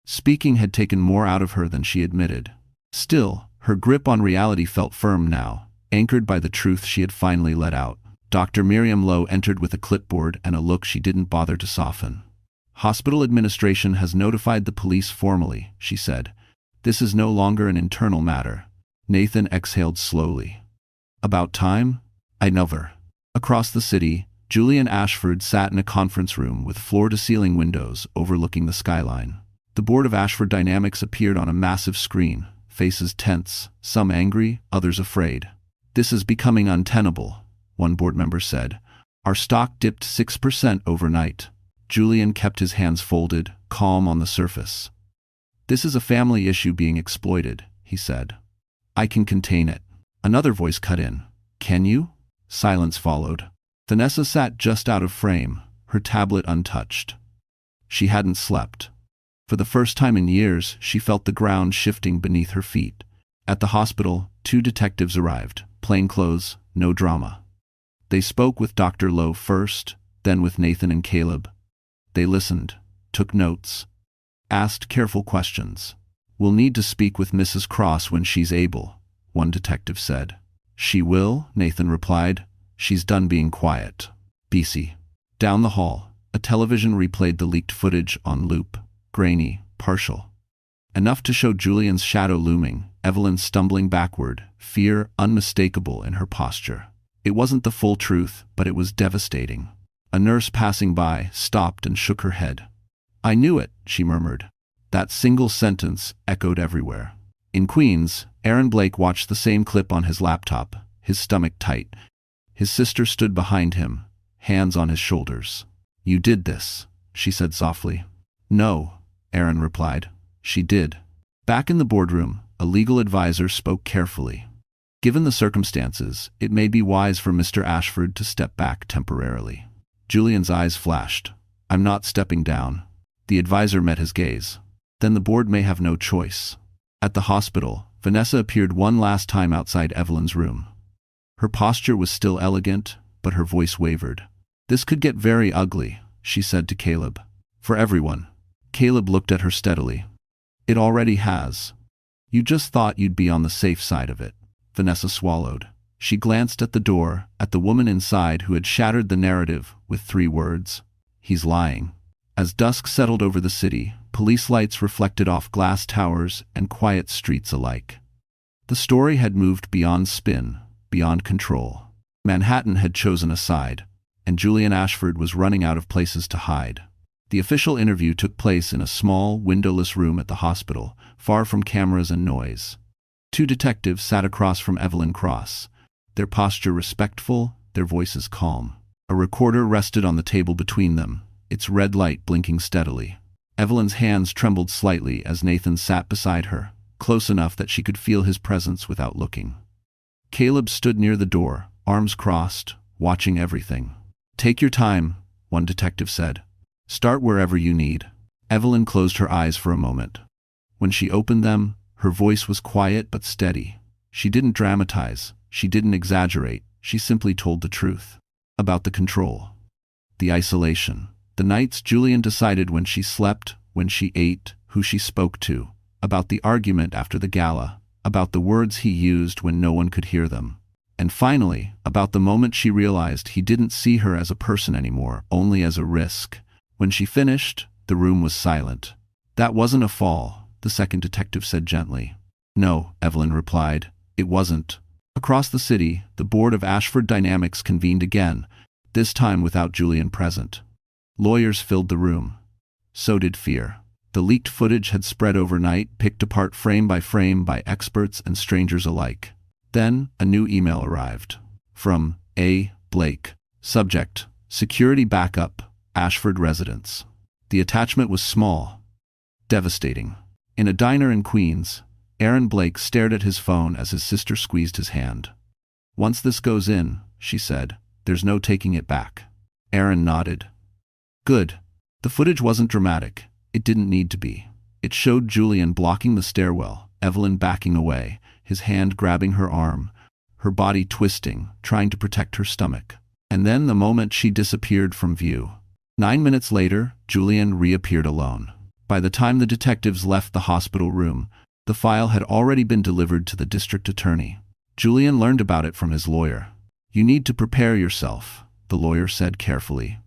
Speaking had taken more out of her than she admitted. Still, her grip on reality felt firm now, anchored by the truth she had finally let out. Dr. Miriam Lowe entered with a clipboard and a look she didn't bother to soften. "Hospital administration has notified the police formally," she said. "This is no longer an internal matter." Nathan exhaled slowly. "About time? I never." Across the city, Julian Ashford sat in a conference room with floor-to-ceiling windows overlooking the skyline. The board of Ashford Dynamics appeared on a massive screen, faces tense, some angry, others afraid. "This is becoming untenable," one board member said. "Our stock dipped 6% overnight." Julian kept his hands folded, calm on the surface. "This is a family issue being exploited," he said. "I can contain it." Another voice cut in. "Can you?" Silence followed. Vanessa sat just out of frame, her tablet untouched. She hadn't slept. For the first time in years, she felt the ground shifting beneath her feet. At the hospital, 2 detectives arrived, plainclothes, no drama. They spoke with Dr. Lowe first, then with Nathan and Caleb. They listened, took notes, asked careful questions. "We'll need to speak with Mrs. Cross when she's able," one detective said. "She will," Nathan replied. "She's done being quiet." BC. Down the hall, a television replayed the leaked footage on loop. Grainy, partial. Enough to show Julian's shadow looming, Evelyn stumbling backward, fear unmistakable in her posture. It wasn't the full truth, but it was devastating. A nurse passing by stopped and shook her head. "I knew it," she murmured. That single sentence echoed everywhere. In Queens, Aaron Blake watched the same clip on his laptop, his stomach tight. His sister stood behind him, hands on his shoulders. "You did this," she said softly. "No," Aaron replied. "She did." Back in the boardroom, a legal advisor spoke carefully. Given the circumstances, it may be wise for Mr. Ashford to step back temporarily. Julian's eyes flashed. "I'm not stepping down." The advisor met his gaze. "Then the board may have no choice." At the hospital, Vanessa appeared one last time outside Evelyn's room. Her posture was still elegant, but her voice wavered. "This could get very ugly," she said to Caleb. "For everyone." Caleb looked at her steadily. "It already has. You just thought you'd be on the safe side of it." Vanessa swallowed. She glanced at the door, at the woman inside who had shattered the narrative with 3 words. "He's lying." As dusk settled over the city, police lights reflected off glass towers and quiet streets alike. The story had moved beyond spin, beyond control. Manhattan had chosen a side, and Julian Ashford was running out of places to hide. The official interview took place in a small, windowless room at the hospital, far from cameras and noise. 2 detectives sat across from Evelyn Cross, their posture respectful, their voices calm. A recorder rested on the table between them, its red light blinking steadily. Evelyn's hands trembled slightly as Nathan sat beside her, close enough that she could feel his presence without looking. Caleb stood near the door, arms crossed, watching everything. "Take your time," one detective said. "Start wherever you need." Evelyn closed her eyes for a moment. When she opened them, her voice was quiet but steady. She didn't dramatize, she didn't exaggerate, she simply told the truth. About the control. The isolation. The nights Julian decided when she slept, when she ate, who she spoke to. About the argument after the gala. About the words he used when no one could hear them. And finally, about the moment she realized he didn't see her as a person anymore, only as a risk. When she finished, the room was silent. "That wasn't a fall," the second detective said gently. "No," Evelyn replied, "it wasn't." Across the city, the board of Ashford Dynamics convened again, this time without Julian present. Lawyers filled the room. So did fear. The leaked footage had spread overnight, picked apart frame by experts and strangers alike. Then, a new email arrived. From A. Blake. Subject: Security Backup, Ashford Residence. The attachment was small. Devastating. In a diner in Queens, Aaron Blake stared at his phone as his sister squeezed his hand. "Once this goes in," she said, "there's no taking it back." Aaron nodded. "Good." The footage wasn't dramatic. It didn't need to be. It showed Julian blocking the stairwell, Evelyn backing away, his hand grabbing her arm, her body twisting, trying to protect her stomach. And then the moment she disappeared from view. 9 minutes later, Julian reappeared alone. By the time the detectives left the hospital room, the file had already been delivered to the district attorney. Julian learned about it from his lawyer. "You need to prepare yourself," the lawyer said carefully.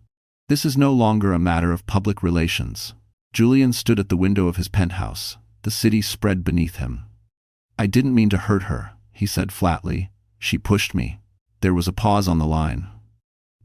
"This is no longer a matter of public relations." Julian stood at the window of his penthouse, the city spread beneath him. "I didn't mean to hurt her," he said flatly. "She pushed me." There was a pause on the line.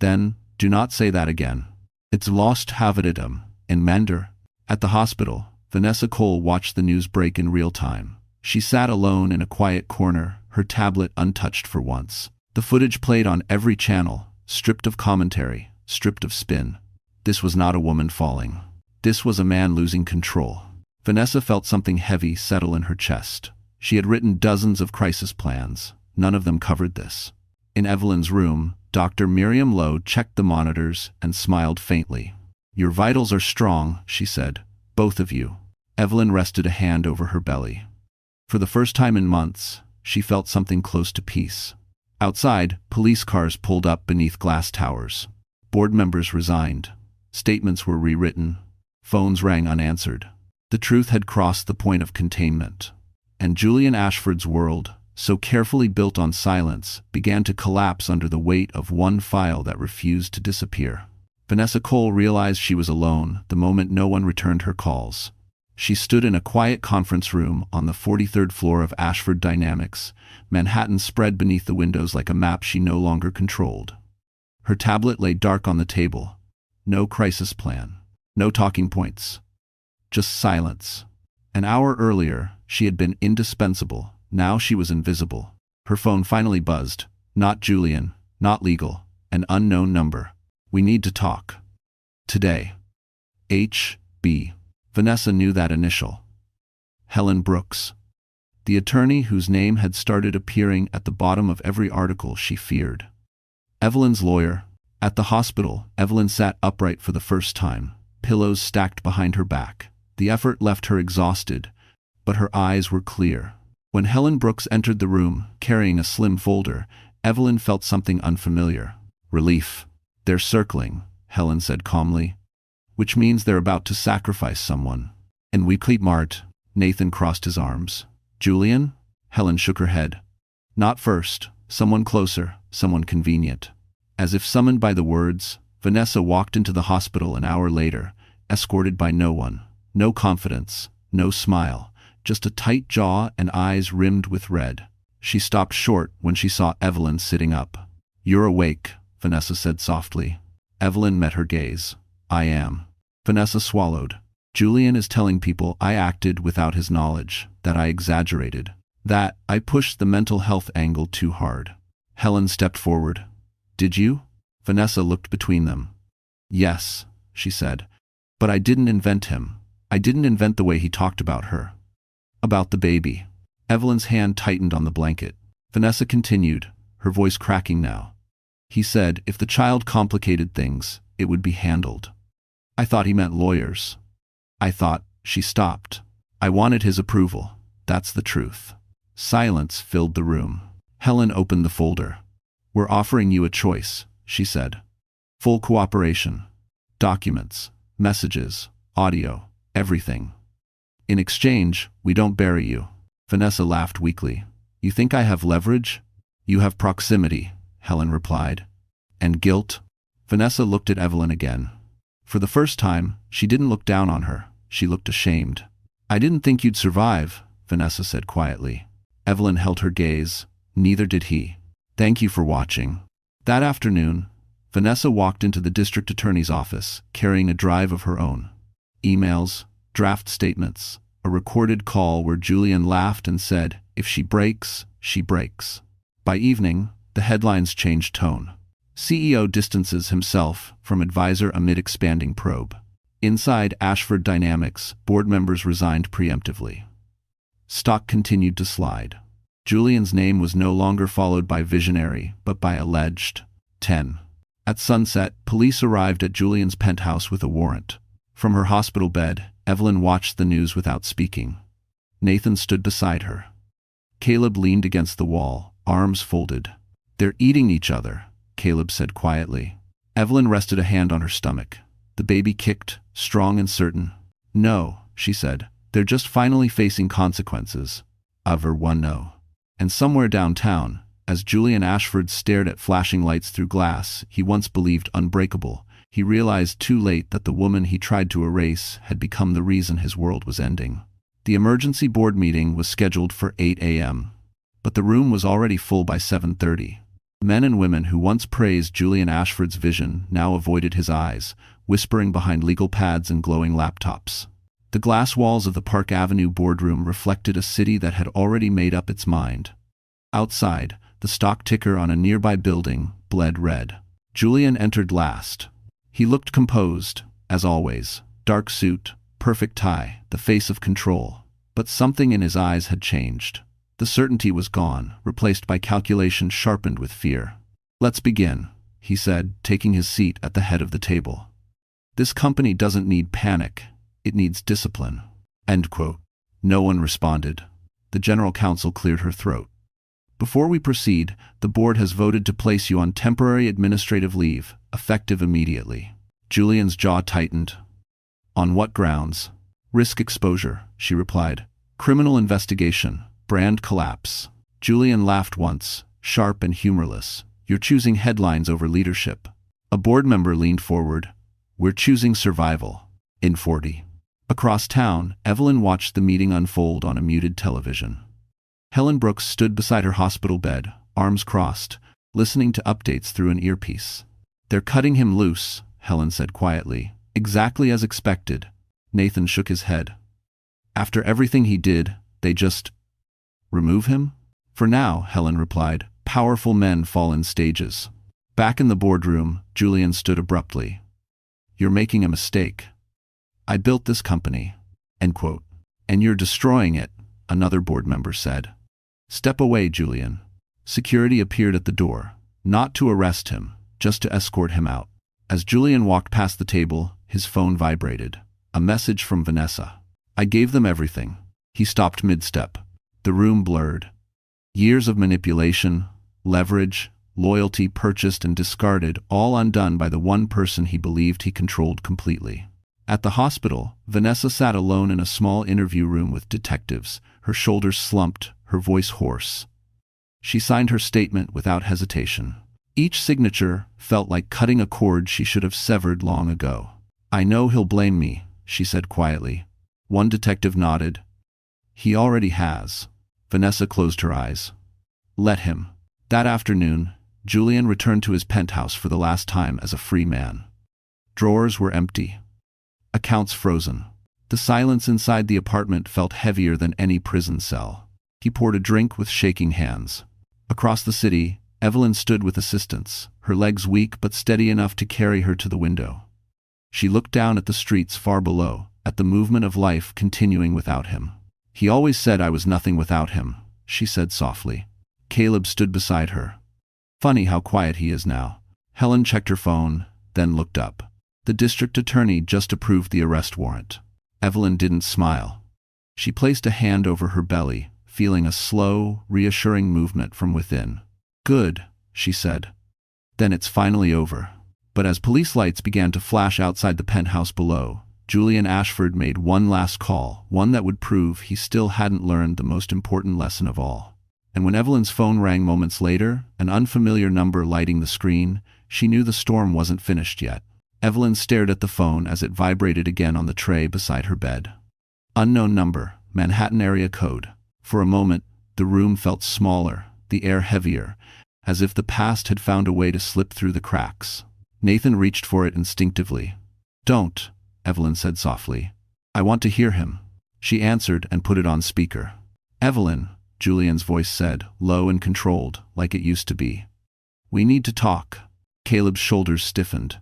Then, "Do not say that again. It's lost haveditum, and Mender." At the hospital, Vanessa Cole watched the news break in real time. She sat alone in a quiet corner, her tablet untouched for once. The footage played on every channel, stripped of commentary, stripped of spin. This was not a woman falling. This was a man losing control. Vanessa felt something heavy settle in her chest. She had written dozens of crisis plans. None of them covered this. In Evelyn's room, Dr. Miriam Lowe checked the monitors and smiled faintly. "Your vitals are strong," she said. "Both of you." Evelyn rested a hand over her belly. For the first time in months, she felt something close to peace. Outside, police cars pulled up beneath glass towers. Board members resigned. Statements were rewritten. Phones rang unanswered. The truth had crossed the point of containment. And Julian Ashford's world, so carefully built on silence, began to collapse under the weight of one file that refused to disappear. Vanessa Cole realized she was alone the moment no one returned her calls. She stood in a quiet conference room on the 43rd floor of Ashford Dynamics, Manhattan spread beneath the windows like a map she no longer controlled. Her tablet lay dark on the table. No crisis plan. No talking points. Just silence. An hour earlier, she had been indispensable. Now she was invisible. Her phone finally buzzed. Not Julian. Not legal. An unknown number. "We need to talk. Today." H.B. Vanessa knew that initial. Helen Brooks. The attorney whose name had started appearing at the bottom of every article she feared. Evelyn's lawyer. At the hospital, Evelyn sat upright for the first time, pillows stacked behind her back. The effort left her exhausted, but her eyes were clear. When Helen Brooks entered the room, carrying a slim folder, Evelyn felt something unfamiliar. Relief. "They're circling," Helen said calmly. "Which means they're about to sacrifice someone." "And we keep Mart." Nathan crossed his arms. "Julian?" Helen shook her head. "Not first. Someone closer, someone convenient." As if summoned by the words, Vanessa walked into the hospital an hour later, escorted by no one. No confidence, no smile, just a tight jaw and eyes rimmed with red. She stopped short when she saw Evelyn sitting up. "You're awake," Vanessa said softly. Evelyn met her gaze. "I am." Vanessa swallowed. "Julian is telling people I acted without his knowledge, that I exaggerated, that I pushed the mental health angle too hard." Helen stepped forward. "Did you?" Vanessa looked between them. "Yes," she said. "But I didn't invent him. I didn't invent the way he talked about her. About the baby." Evelyn's hand tightened on the blanket. Vanessa continued, her voice cracking now. He said if the child complicated things, it would be handled. I thought he meant lawyers. I thought, she stopped. I wanted his approval. That's the truth. Silence filled the room. Helen opened the folder. We're offering you a choice, she said. Full cooperation. Documents, messages, audio, everything. In exchange, we don't bury you. Vanessa laughed weakly. You think I have leverage? You have proximity, Helen replied. And guilt? Vanessa looked at Evelyn again. For the first time, she didn't look down on her. She looked ashamed. I didn't think you'd survive, Vanessa said quietly. Evelyn held her gaze. Neither did he. Thank you for watching. That afternoon, Vanessa walked into the district attorney's office, carrying a drive of her own. Emails, draft statements, a recorded call where Julian laughed and said, if she breaks, she breaks. By evening, the headlines changed tone. CEO distances himself from advisor amid expanding probe. Inside Ashford Dynamics, board members resigned preemptively. Stock continued to slide. Julian's name was no longer followed by visionary, but by alleged. 10. At sunset, police arrived at Julian's penthouse with a warrant. From her hospital bed, Evelyn watched the news without speaking. Nathan stood beside her. Caleb leaned against the wall, arms folded. They're eating each other, Caleb said quietly. Evelyn rested a hand on her stomach. The baby kicked, strong and certain. No, she said. They're just finally facing consequences. Over one no. And somewhere downtown, as Julian Ashford stared at flashing lights through glass he once believed unbreakable, he realized too late that the woman he tried to erase had become the reason his world was ending. The emergency board meeting was scheduled for 8 a.m. But the room was already full by 7:30. Men and women who once praised Julian Ashford's vision now avoided his eyes, whispering behind legal pads and glowing laptops. The glass walls of the Park Avenue boardroom reflected a city that had already made up its mind. Outside, the stock ticker on a nearby building bled red. Julian entered last. He looked composed, as always. Dark suit, perfect tie, the face of control. But something in his eyes had changed. The certainty was gone, replaced by calculation sharpened with fear. Let's begin, he said, taking his seat at the head of the table. This company doesn't need panic. It needs discipline. End quote. No one responded. The general counsel cleared her throat. Before we proceed, the board has voted to place you on temporary administrative leave, effective immediately. Julian's jaw tightened. On what grounds? Risk exposure, she replied. Criminal investigation. Brand collapse. Julian laughed once, sharp and humorless. You're choosing headlines over leadership. A board member leaned forward. We're choosing survival. In 40. Across town, Evelyn watched the meeting unfold on a muted television. Helen Brooks stood beside her hospital bed, arms crossed, listening to updates through an earpiece. They're cutting him loose, Helen said quietly. Exactly as expected. Nathan shook his head. After everything he did, they just remove him? For now, Helen replied. Powerful men fall in stages. Back in the boardroom, Julian stood abruptly. You're making a mistake. I built this company. End quote. And you're destroying it, another board member said. Step away, Julian. Security appeared at the door, not to arrest him, just to escort him out. As Julian walked past the table, his phone vibrated. A message from Vanessa. I gave them everything. He stopped mid-step. The room blurred. Years of manipulation, leverage, loyalty purchased and discarded, all undone by the one person he believed he controlled completely. At the hospital, Vanessa sat alone in a small interview room with detectives, her shoulders slumped, her voice hoarse. She signed her statement without hesitation. Each signature felt like cutting a cord she should have severed long ago. I know he'll blame me, she said quietly. One detective nodded. He already has. Vanessa closed her eyes. Let him. That afternoon, Julian returned to his penthouse for the last time as a free man. Drawers were empty. Accounts frozen. The silence inside the apartment felt heavier than any prison cell. He poured a drink with shaking hands. Across the city, Evelyn stood with assistants, her legs weak but steady enough to carry her to the window. She looked down at the streets far below, at the movement of life continuing without him. He always said I was nothing without him, she said softly. Caleb stood beside her. Funny how quiet he is now. Helen checked her phone, then looked up. The district attorney just approved the arrest warrant. Evelyn didn't smile. She placed a hand over her belly, feeling a slow, reassuring movement from within. Good, she said. Then it's finally over. But as police lights began to flash outside the penthouse below, Julian Ashford made one last call, one that would prove he still hadn't learned the most important lesson of all. And when Evelyn's phone rang moments later, an unfamiliar number lighting the screen, she knew the storm wasn't finished yet. Evelyn stared at the phone as it vibrated again on the tray beside her bed. Unknown number, Manhattan area code. For a moment, the room felt smaller, the air heavier, as if the past had found a way to slip through the cracks. Nathan reached for it instinctively. Don't, Evelyn said softly. I want to hear him. She answered and put it on speaker. Evelyn, Julian's voice said, low and controlled, like it used to be. We need to talk. Caleb's shoulders stiffened.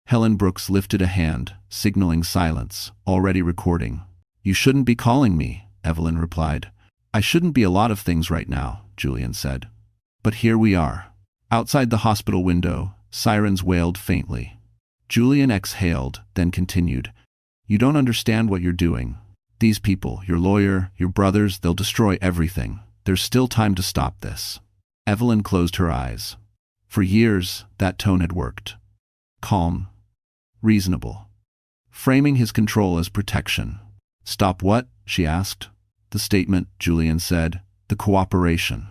Helen Brooks lifted a hand, signaling silence, already recording. You shouldn't be calling me, Evelyn replied. I shouldn't be a lot of things right now, Julian said. But here we are. Outside the hospital window, sirens wailed faintly. Julian exhaled, then continued. You don't understand what you're doing. These people, your lawyer, your brothers, they'll destroy everything. There's still time to stop this. Evelyn closed her eyes. For years, that tone had worked. Calm. Reasonable. Framing his control as protection. Stop what? She asked. The statement, Julian said. The cooperation.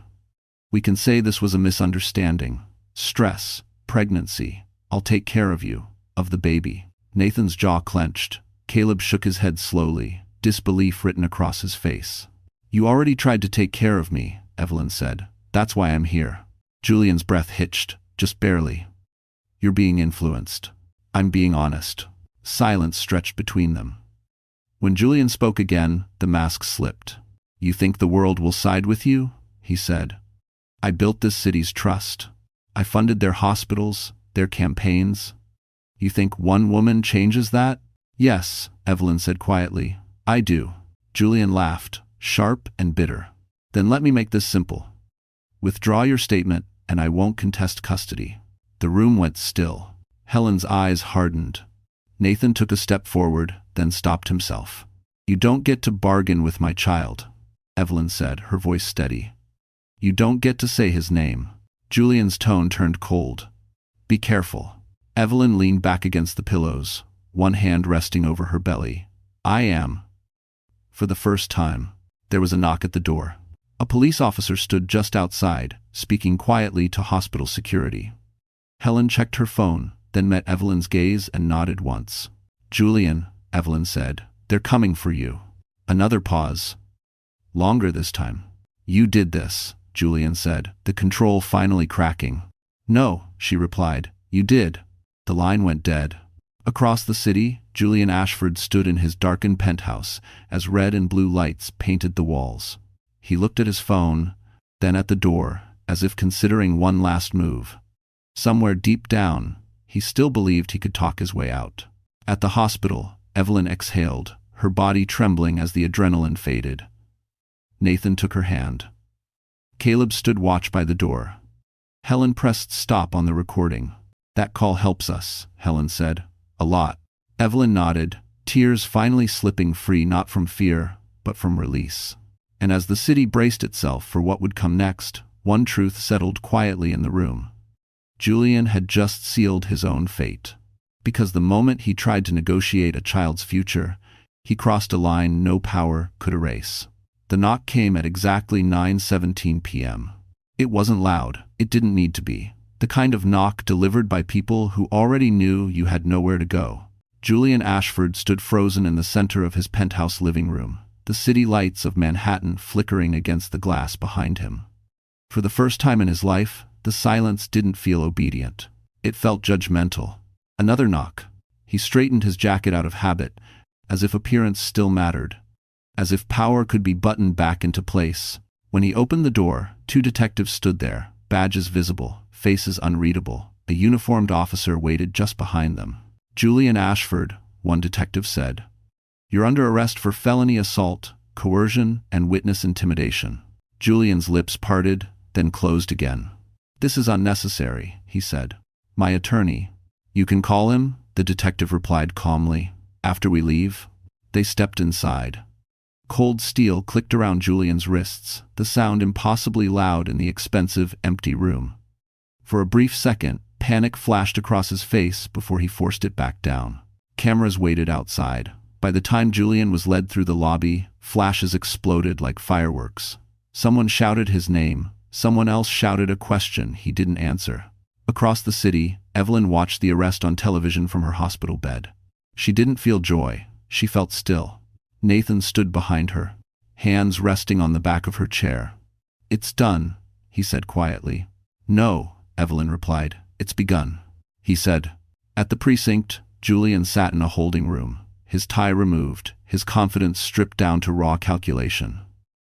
We can say this was a misunderstanding. Stress. Pregnancy. I'll take care of you. Of the baby. Nathan's jaw clenched. Caleb shook his head slowly, disbelief written across his face. You already tried to take care of me, Evelyn said. That's why I'm here. Julian's breath hitched, just barely. You're being influenced. I'm being honest. Silence stretched between them. When Julian spoke again, the mask slipped. You think the world will side with you? He said. I built this city's trust. I funded their hospitals, their campaigns. You think one woman changes that? Yes, Evelyn said quietly. I do. Julian laughed, sharp and bitter. Then let me make this simple. Withdraw your statement, and I won't contest custody. The room went still. Helen's eyes hardened. Nathan took a step forward, then stopped himself. You don't get to bargain with my child, Evelyn said, her voice steady. You don't get to say his name. Julian's tone turned cold. Be careful. Evelyn leaned back against the pillows, one hand resting over her belly. I am. For the first time, there was a knock at the door. A police officer stood just outside, speaking quietly to hospital security. Helen checked her phone, then met Evelyn's gaze and nodded once. Julian, Evelyn said, they're coming for you. Another pause. Longer this time. You did this, Julian said, the control finally cracking. No, she replied. You did. The line went dead. Across the city, Julian Ashford stood in his darkened penthouse as red and blue lights painted the walls. He looked at his phone, then at the door, as if considering one last move. Somewhere deep down, he still believed he could talk his way out. At the hospital, Evelyn exhaled, her body trembling as the adrenaline faded. Nathan took her hand. Caleb stood watch by the door. Helen pressed stop on the recording. That call helps us, Helen said. A lot. Evelyn nodded, tears finally slipping free not from fear, but from release. And as the city braced itself for what would come next, one truth settled quietly in the room. Julian had just sealed his own fate. Because the moment he tried to negotiate a child's future, he crossed a line no power could erase. The knock came at exactly 9:17 p.m. It wasn't loud. It didn't need to be. The kind of knock delivered by people who already knew you had nowhere to go. Julian Ashford stood frozen in the center of his penthouse living room, the city lights of Manhattan flickering against the glass behind him. For the first time in his life, the silence didn't feel obedient. It felt judgmental. Another knock. He straightened his jacket out of habit, as if appearance still mattered, as if power could be buttoned back into place. When he opened the door, two detectives stood there, badges visible, faces unreadable. A uniformed officer waited just behind them. Julian Ashford, one detective said. You're under arrest for felony assault, coercion, and witness intimidation. Julian's lips parted, then closed again. "This is unnecessary," he said. "My attorney." "You can call him," the detective replied calmly. "After we leave." They stepped inside. Cold steel clicked around Julian's wrists, the sound impossibly loud in the expensive, empty room. For a brief second, panic flashed across his face before he forced it back down. Cameras waited outside. By the time Julian was led through the lobby, flashes exploded like fireworks. Someone shouted his name. Someone else shouted a question he didn't answer. Across the city, Evelyn watched the arrest on television from her hospital bed. She didn't feel joy. She felt still. Nathan stood behind her, hands resting on the back of her chair. "It's done," he said quietly. "No," Evelyn replied. "It's begun," he said. At the precinct, Julian sat in a holding room, his tie removed, his confidence stripped down to raw calculation.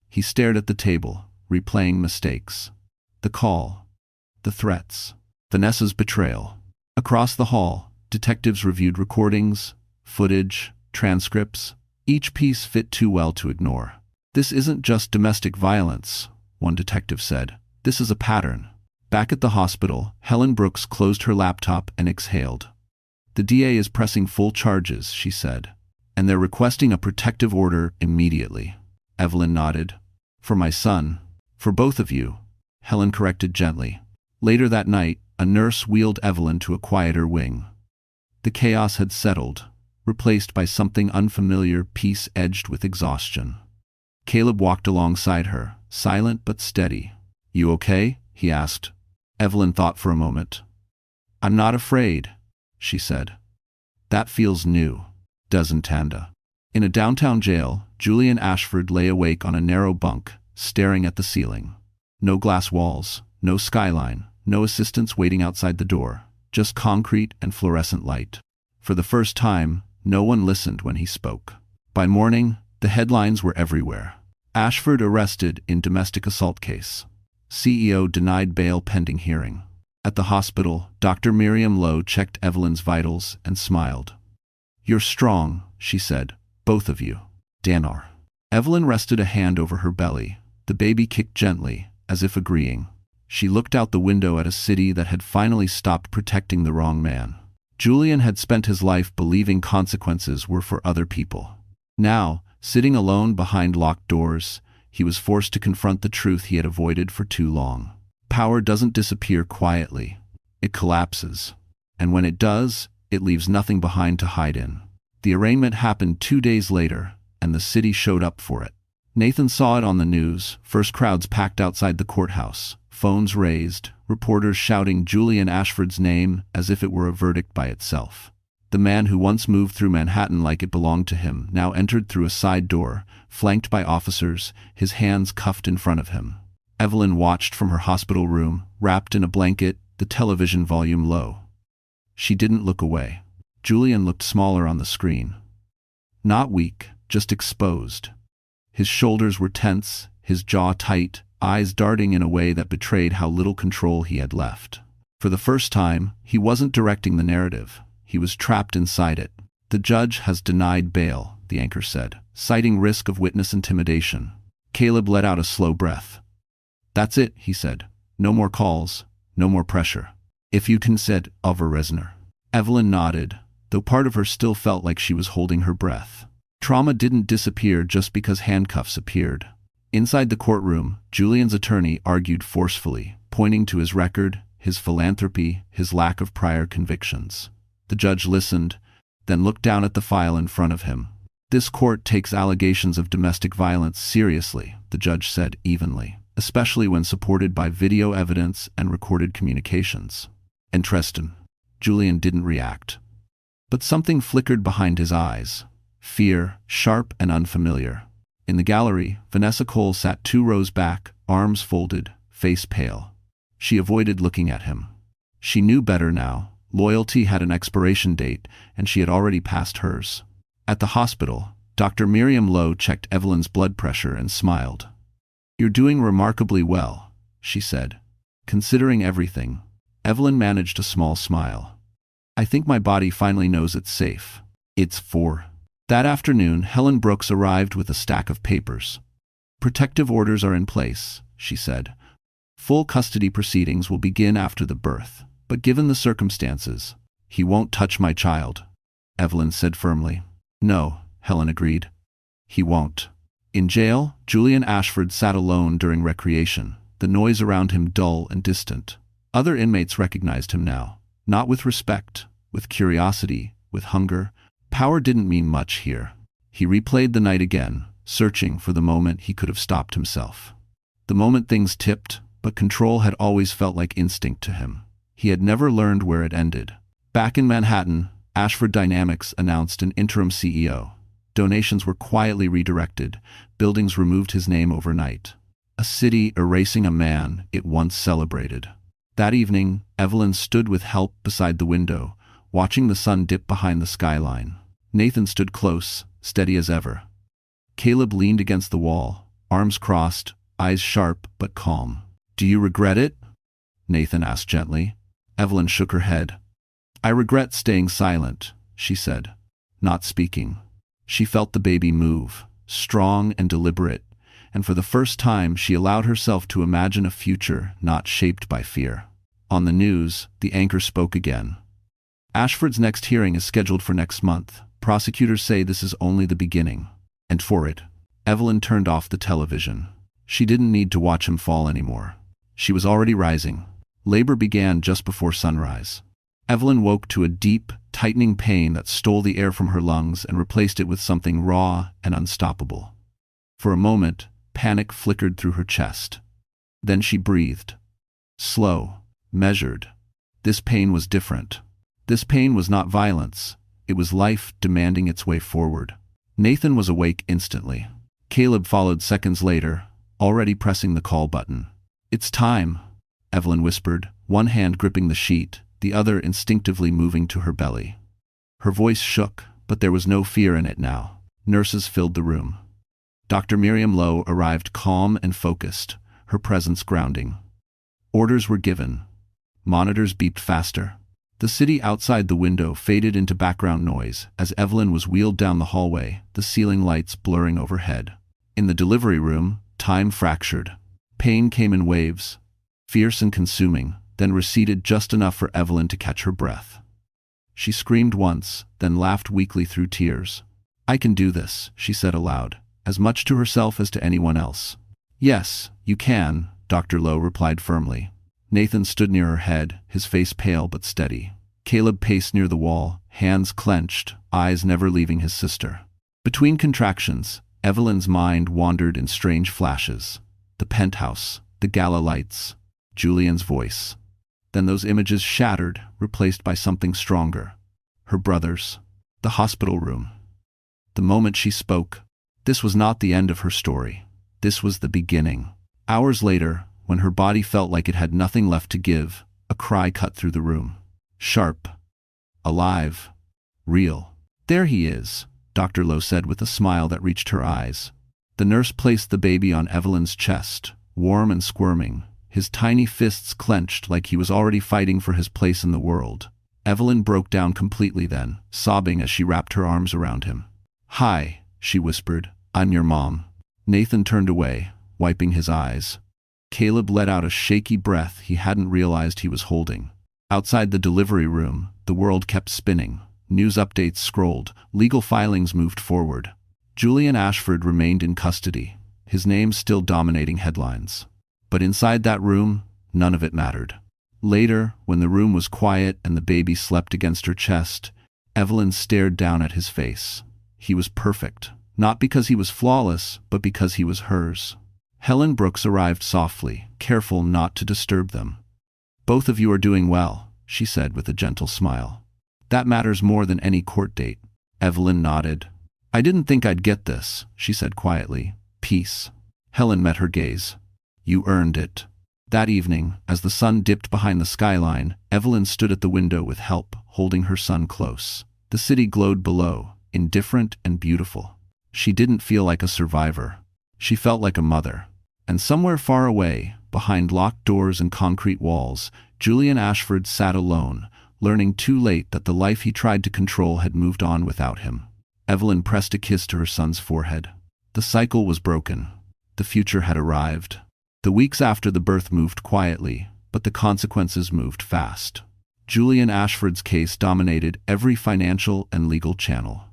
He stared at the table, replaying mistakes. The call. The threats. Vanessa's betrayal. Across the hall, detectives reviewed recordings, footage, transcripts. Each piece fit too well to ignore. "This isn't just domestic violence," one detective said. "This is a pattern." Back at the hospital, Helen Brooks closed her laptop and exhaled. "The DA is pressing full charges," she said. "And they're requesting a protective order immediately." Evelyn nodded. "For my son." "For both of you," Helen corrected gently. Later that night, a nurse wheeled Evelyn to a quieter wing. The chaos had settled, replaced by something unfamiliar, peace edged with exhaustion. Caleb walked alongside her, silent but steady. "You okay?" he asked. Evelyn thought for a moment. "I'm not afraid," she said. "That feels new, doesn't Tanda?" In a downtown jail, Julian Ashford lay awake on a narrow bunk, staring at the ceiling. No glass walls, no skyline, no assistants waiting outside the door, just concrete and fluorescent light. For the first time, no one listened when he spoke. By morning, the headlines were everywhere. Ashford arrested in domestic assault case. CEO denied bail pending hearing. At the hospital, Dr. Miriam Lowe checked Evelyn's vitals and smiled. "You're strong," she said. "Both of you." "Danar." Evelyn rested a hand over her belly. The baby kicked gently, as if agreeing. She looked out the window at a city that had finally stopped protecting the wrong man. Julian had spent his life believing consequences were for other people. Now, sitting alone behind locked doors, he was forced to confront the truth he had avoided for too long. Power doesn't disappear quietly. It collapses. And when it does, it leaves nothing behind to hide in. The arraignment happened 2 days later, and the city showed up for it. Nathan saw it on the news, first crowds packed outside the courthouse, phones raised, reporters shouting Julian Ashford's name as if it were a verdict by itself. The man who once moved through Manhattan like it belonged to him now entered through a side door, flanked by officers, his hands cuffed in front of him. Evelyn watched from her hospital room, wrapped in a blanket, the television volume low. She didn't look away. Julian looked smaller on the screen. Not weak, just exposed. His shoulders were tense, his jaw tight, eyes darting in a way that betrayed how little control he had left. For the first time, he wasn't directing the narrative. He was trapped inside it. "The judge has denied bail," the anchor said, citing risk of witness intimidation. Caleb let out a slow breath. "That's it," he said. "No more calls, no more pressure. If you consent, Over Resner." Evelyn nodded, though part of her still felt like she was holding her breath. Trauma didn't disappear just because handcuffs appeared. Inside the courtroom, Julian's attorney argued forcefully, pointing to his record, his philanthropy, his lack of prior convictions. The judge listened, then looked down at the file in front of him. "This court takes allegations of domestic violence seriously," the judge said evenly, "especially when supported by video evidence and recorded communications." "Interesting." Julian didn't react. But something flickered behind his eyes. Fear, sharp and unfamiliar. In the gallery, Vanessa Cole sat 2 rows back, arms folded, face pale. She avoided looking at him. She knew better now. Loyalty had an expiration date, and she had already passed hers. At the hospital, Dr. Miriam Lowe checked Evelyn's blood pressure and smiled. "You're doing remarkably well," she said. "Considering everything." Evelyn managed a small smile. "I think my body finally knows it's safe. It's for." That afternoon, Helen Brooks arrived with a stack of papers. "Protective orders are in place," she said. Full custody proceedings will begin after the birth, but given the circumstances, he won't touch my child, Evelyn said firmly. No, Helen agreed. He won't. In jail, Julian Ashford sat alone during recreation, the noise around him dull and distant. Other inmates recognized him now, not with respect, with curiosity, with hunger. Power didn't mean much here. He replayed the night again, searching for the moment he could have stopped himself. The moment things tipped, but control had always felt like instinct to him. He had never learned where it ended. Back in Manhattan, Ashford Dynamics announced an interim CEO. Donations were quietly redirected, buildings removed his name overnight. A city erasing a man it once celebrated. That evening, Evelyn stood with Help beside the window, watching the sun dip behind the skyline. Nathan stood close, steady as ever. Caleb leaned against the wall, arms crossed, eyes sharp but calm. "Do you regret it?" Nathan asked gently. Evelyn shook her head. "I regret staying silent," she said, not speaking. She felt the baby move, strong and deliberate, and for the first time she allowed herself to imagine a future not shaped by fear. On the news, the anchor spoke again. "Ashford's next hearing is scheduled for next month. Prosecutors say this is only the beginning." And for it, Evelyn turned off the television. She didn't need to watch him fall anymore. She was already rising. Labor began just before sunrise. Evelyn woke to a deep, tightening pain that stole the air from her lungs and replaced it with something raw and unstoppable. For a moment, panic flickered through her chest. Then she breathed. Slow, measured. This pain was different. This pain was not violence. It was life demanding its way forward. Nathan was awake instantly. Caleb followed seconds later, already pressing the call button. "It's time," Evelyn whispered, one hand gripping the sheet, the other instinctively moving to her belly. Her voice shook, but there was no fear in it now. Nurses filled the room. Dr. Miriam Lowe arrived calm and focused, her presence grounding. Orders were given. Monitors beeped faster. The city outside the window faded into background noise as Evelyn was wheeled down the hallway, the ceiling lights blurring overhead. In the delivery room, time fractured. Pain came in waves, fierce and consuming, then receded just enough for Evelyn to catch her breath. She screamed once, then laughed weakly through tears. "I can do this," she said aloud, as much to herself as to anyone else. "Yes, you can," Dr. Lowe replied firmly. Nathan stood near her head, his face pale but steady. Caleb paced near the wall, hands clenched, eyes never leaving his sister. Between contractions, Evelyn's mind wandered in strange flashes. The penthouse, the gala lights, Julian's voice. Then those images shattered, replaced by something stronger. Her brothers. The hospital room. The moment she spoke, this was not the end of her story. This was the beginning. Hours later, when her body felt like it had nothing left to give, a cry cut through the room. Sharp. Alive. Real. "There he is," Dr. Lowe said with a smile that reached her eyes. The nurse placed the baby on Evelyn's chest, warm and squirming, his tiny fists clenched like he was already fighting for his place in the world. Evelyn broke down completely then, sobbing as she wrapped her arms around him. "Hi," she whispered. "I'm your mom." Nathan turned away, wiping his eyes. Caleb let out a shaky breath he hadn't realized he was holding. Outside the delivery room, the world kept spinning. News updates scrolled, legal filings moved forward. Julian Ashford remained in custody, his name still dominating headlines. But inside that room, none of it mattered. Later, when the room was quiet and the baby slept against her chest, Evelyn stared down at his face. He was perfect, not because he was flawless, but because he was hers. Helen Brooks arrived softly, careful not to disturb them. "Both of you are doing well," she said with a gentle smile. "That matters more than any court date." Evelyn nodded. "I didn't think I'd get this," she said quietly. "Peace." Helen met her gaze. "You earned it." That evening, as the sun dipped behind the skyline, Evelyn stood at the window with Help, holding her son close. The city glowed below, indifferent and beautiful. She didn't feel like a survivor. She felt like a mother. And somewhere far away, behind locked doors and concrete walls, Julian Ashford sat alone, learning too late that the life he tried to control had moved on without him. Evelyn pressed a kiss to her son's forehead. The cycle was broken. The future had arrived. The weeks after the birth moved quietly, but the consequences moved fast. Julian Ashford's case dominated every financial and legal channel.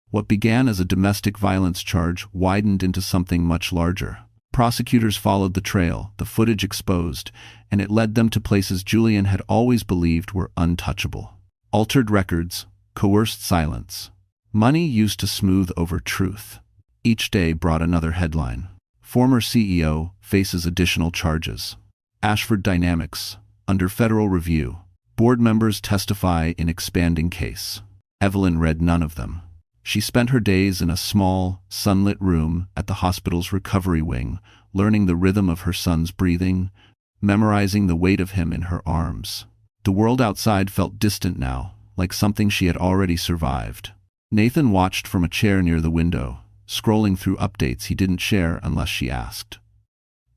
What began as a domestic violence charge widened into something much larger. Prosecutors followed the trail, the footage exposed, and it led them to places Julian had always believed were untouchable. Altered records, coerced silence, money used to smooth over truth. Each day brought another headline. Former CEO faces additional charges. Ashford Dynamics, under federal review. Board members testify in expanding case. Evelyn read none of them. She spent her days in a small, sunlit room at the hospital's recovery wing, learning the rhythm of her son's breathing, memorizing the weight of him in her arms. The world outside felt distant now, like something she had already survived. Nathan watched from a chair near the window, scrolling through updates he didn't share unless she asked.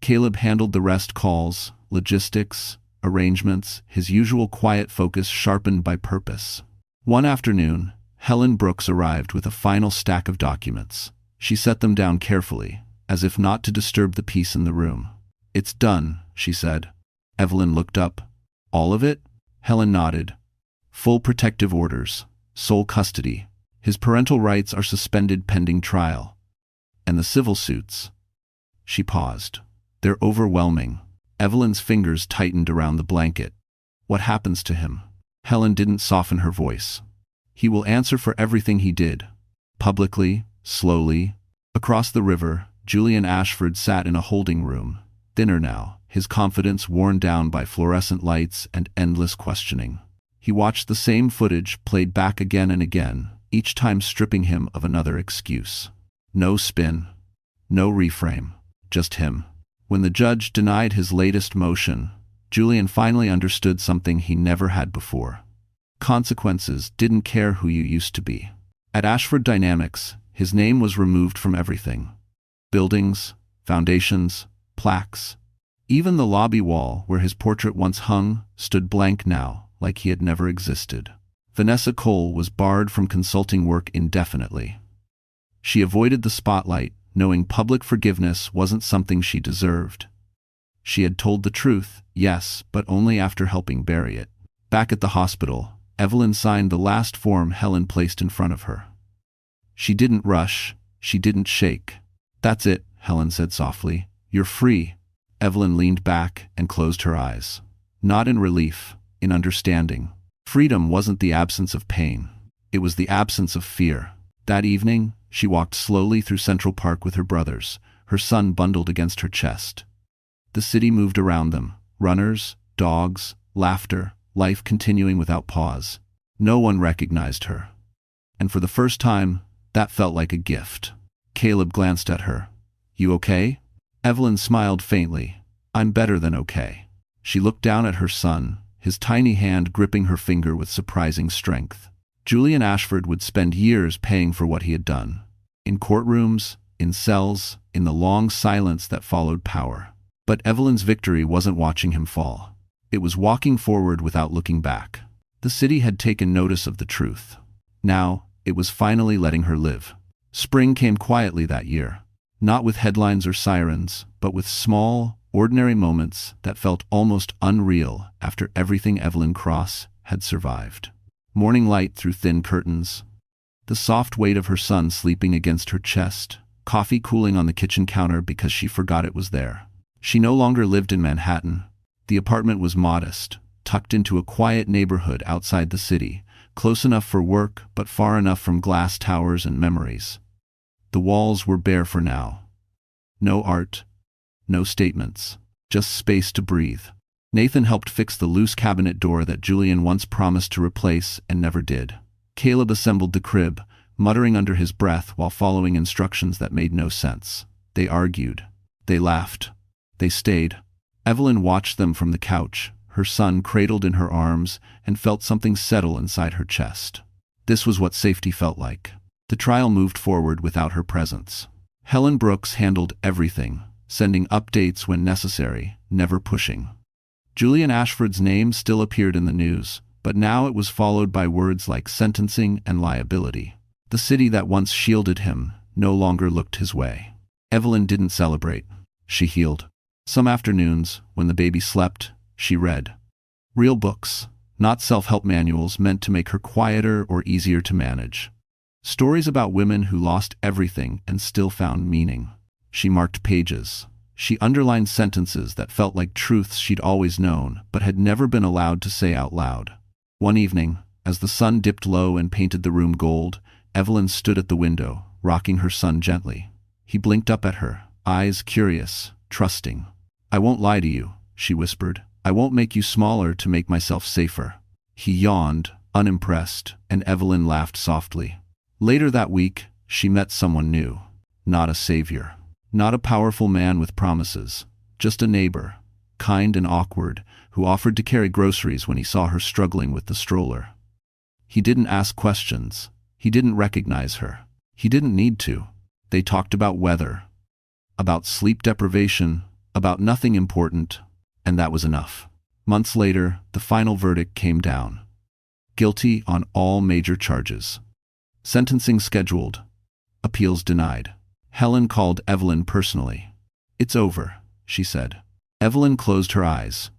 Caleb handled the rest: calls, logistics, arrangements, his usual quiet focus sharpened by purpose. One afternoon, Helen Brooks arrived with a final stack of documents. She set them down carefully, as if not to disturb the peace in the room. "It's done," she said. Evelyn looked up. "All of it?" Helen nodded. "Full protective orders, sole custody. His parental rights are suspended pending trial. And the civil suits." She paused. "They're overwhelming." Evelyn's fingers tightened around the blanket. "What happens to him?" Helen didn't soften her voice. "He will answer for everything he did. Publicly, slowly." Across the river, Julian Ashford sat in a holding room, thinner now, his confidence worn down by fluorescent lights and endless questioning. He watched the same footage played back again and again, each time stripping him of another excuse. No spin, no reframe, just him. When the judge denied his latest motion, Julian finally understood something he never had before. Consequences didn't care who you used to be. At Ashford Dynamics, his name was removed from everything. Buildings, foundations, plaques. Even the lobby wall where his portrait once hung stood blank now, like he had never existed. Vanessa Cole was barred from consulting work indefinitely. She avoided the spotlight, knowing public forgiveness wasn't something she deserved. She had told the truth, yes, but only after helping bury it. Back at the hospital, Evelyn signed the last form Helen placed in front of her. She didn't rush, she didn't shake. "That's it," Helen said softly. "You're free." Evelyn leaned back and closed her eyes. Not in relief, in understanding. Freedom wasn't the absence of pain. It was the absence of fear. That evening, she walked slowly through Central Park with her brothers, her son bundled against her chest. The city moved around them. Runners, dogs, laughter, life continuing without pause. No one recognized her. And for the first time, that felt like a gift. Caleb glanced at her. "You okay?" Evelyn smiled faintly. "I'm better than okay." She looked down at her son, his tiny hand gripping her finger with surprising strength. Julian Ashford would spend years paying for what he had done. In courtrooms, in cells, in the long silence that followed power. But Evelyn's victory wasn't watching him fall. It was walking forward without looking back. The city had taken notice of the truth. Now, it was finally letting her live. Spring came quietly that year, not with headlines or sirens, but with small, ordinary moments that felt almost unreal after everything Evelyn Cross had survived. Morning light through thin curtains, the soft weight of her son sleeping against her chest, coffee cooling on the kitchen counter because she forgot it was there. She no longer lived in Manhattan. The apartment was modest, tucked into a quiet neighborhood outside the city, close enough for work but far enough from glass towers and memories. The walls were bare for now. No art, no statements, just space to breathe. Nathan helped fix the loose cabinet door that Julian once promised to replace and never did. Caleb assembled the crib, muttering under his breath while following instructions that made no sense. They argued. They laughed. They stayed. Evelyn watched them from the couch, her son cradled in her arms, and felt something settle inside her chest. This was what safety felt like. The trial moved forward without her presence. Helen Brooks handled everything, sending updates when necessary, never pushing. Julian Ashford's name still appeared in the news, but now it was followed by words like sentencing and liability. The city that once shielded him no longer looked his way. Evelyn didn't celebrate. She healed. Some afternoons, when the baby slept, she read. Real books, not self-help manuals meant to make her quieter or easier to manage. Stories about women who lost everything and still found meaning. She marked pages. She underlined sentences that felt like truths she'd always known but had never been allowed to say out loud. One evening, as the sun dipped low and painted the room gold, Evelyn stood at the window, rocking her son gently. He blinked up at her, eyes curious, trusting. "I won't lie to you," she whispered. "I won't make you smaller to make myself safer." He yawned, unimpressed, and Evelyn laughed softly. Later that week, she met someone new. Not a savior. Not a powerful man with promises. Just a neighbor, kind and awkward, who offered to carry groceries when he saw her struggling with the stroller. He didn't ask questions. He didn't recognize her. He didn't need to. They talked about weather, about sleep deprivation, about nothing important, and that was enough. Months later, the final verdict came down. Guilty on all major charges. Sentencing scheduled. Appeals denied. Helen called Evelyn personally. "It's over," she said. Evelyn closed her eyes.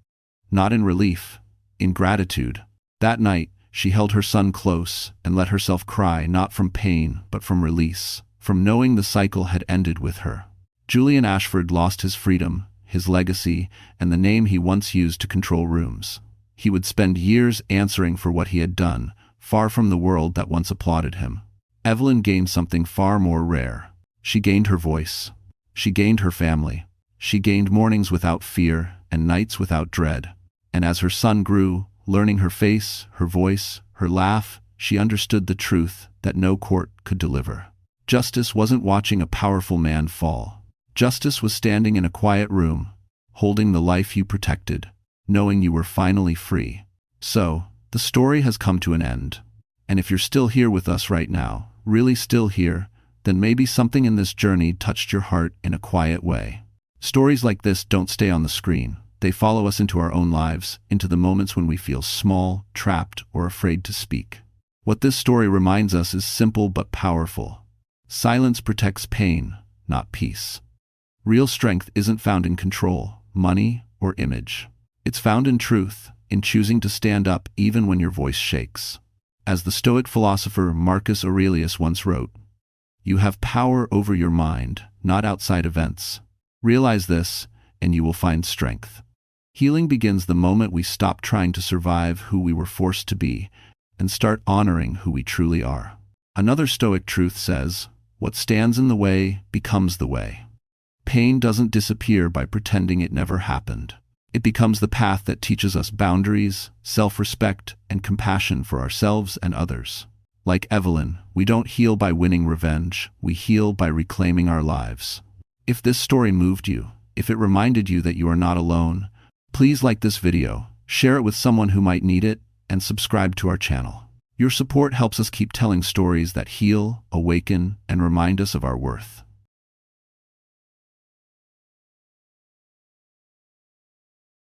Not in relief, in gratitude. That night, she held her son close and let herself cry, not from pain, but from release, from knowing the cycle had ended with her. Julian Ashford lost his freedom, his legacy, and the name he once used to control rooms. He would spend years answering for what he had done, far from the world that once applauded him. Evelyn gained something far more rare. She gained her voice. She gained her family. She gained mornings without fear and nights without dread. And as her son grew, learning her face, her voice, her laugh, she understood the truth that no court could deliver. Justice wasn't watching a powerful man fall. Justice was standing in a quiet room, holding the life you protected, knowing you were finally free. So, the story has come to an end. And if you're still here with us right now, really still here, then maybe something in this journey touched your heart in a quiet way. Stories like this don't stay on the screen. They follow us into our own lives, into the moments when we feel small, trapped, or afraid to speak. What this story reminds us is simple but powerful. Silence protects pain, not peace. Real strength isn't found in control, money, or image. It's found in truth, in choosing to stand up even when your voice shakes. As the Stoic philosopher Marcus Aurelius once wrote, "You have power over your mind, not outside events. Realize this, and you will find strength." Healing begins the moment we stop trying to survive who we were forced to be and start honoring who we truly are. Another Stoic truth says, "What stands in the way becomes the way." Pain doesn't disappear by pretending it never happened. It becomes the path that teaches us boundaries, self-respect, and compassion for ourselves and others. Like Evelyn, we don't heal by winning revenge, we heal by reclaiming our lives. If this story moved you, if it reminded you that you are not alone, please like this video, share it with someone who might need it, and subscribe to our channel. Your support helps us keep telling stories that heal, awaken, and remind us of our worth.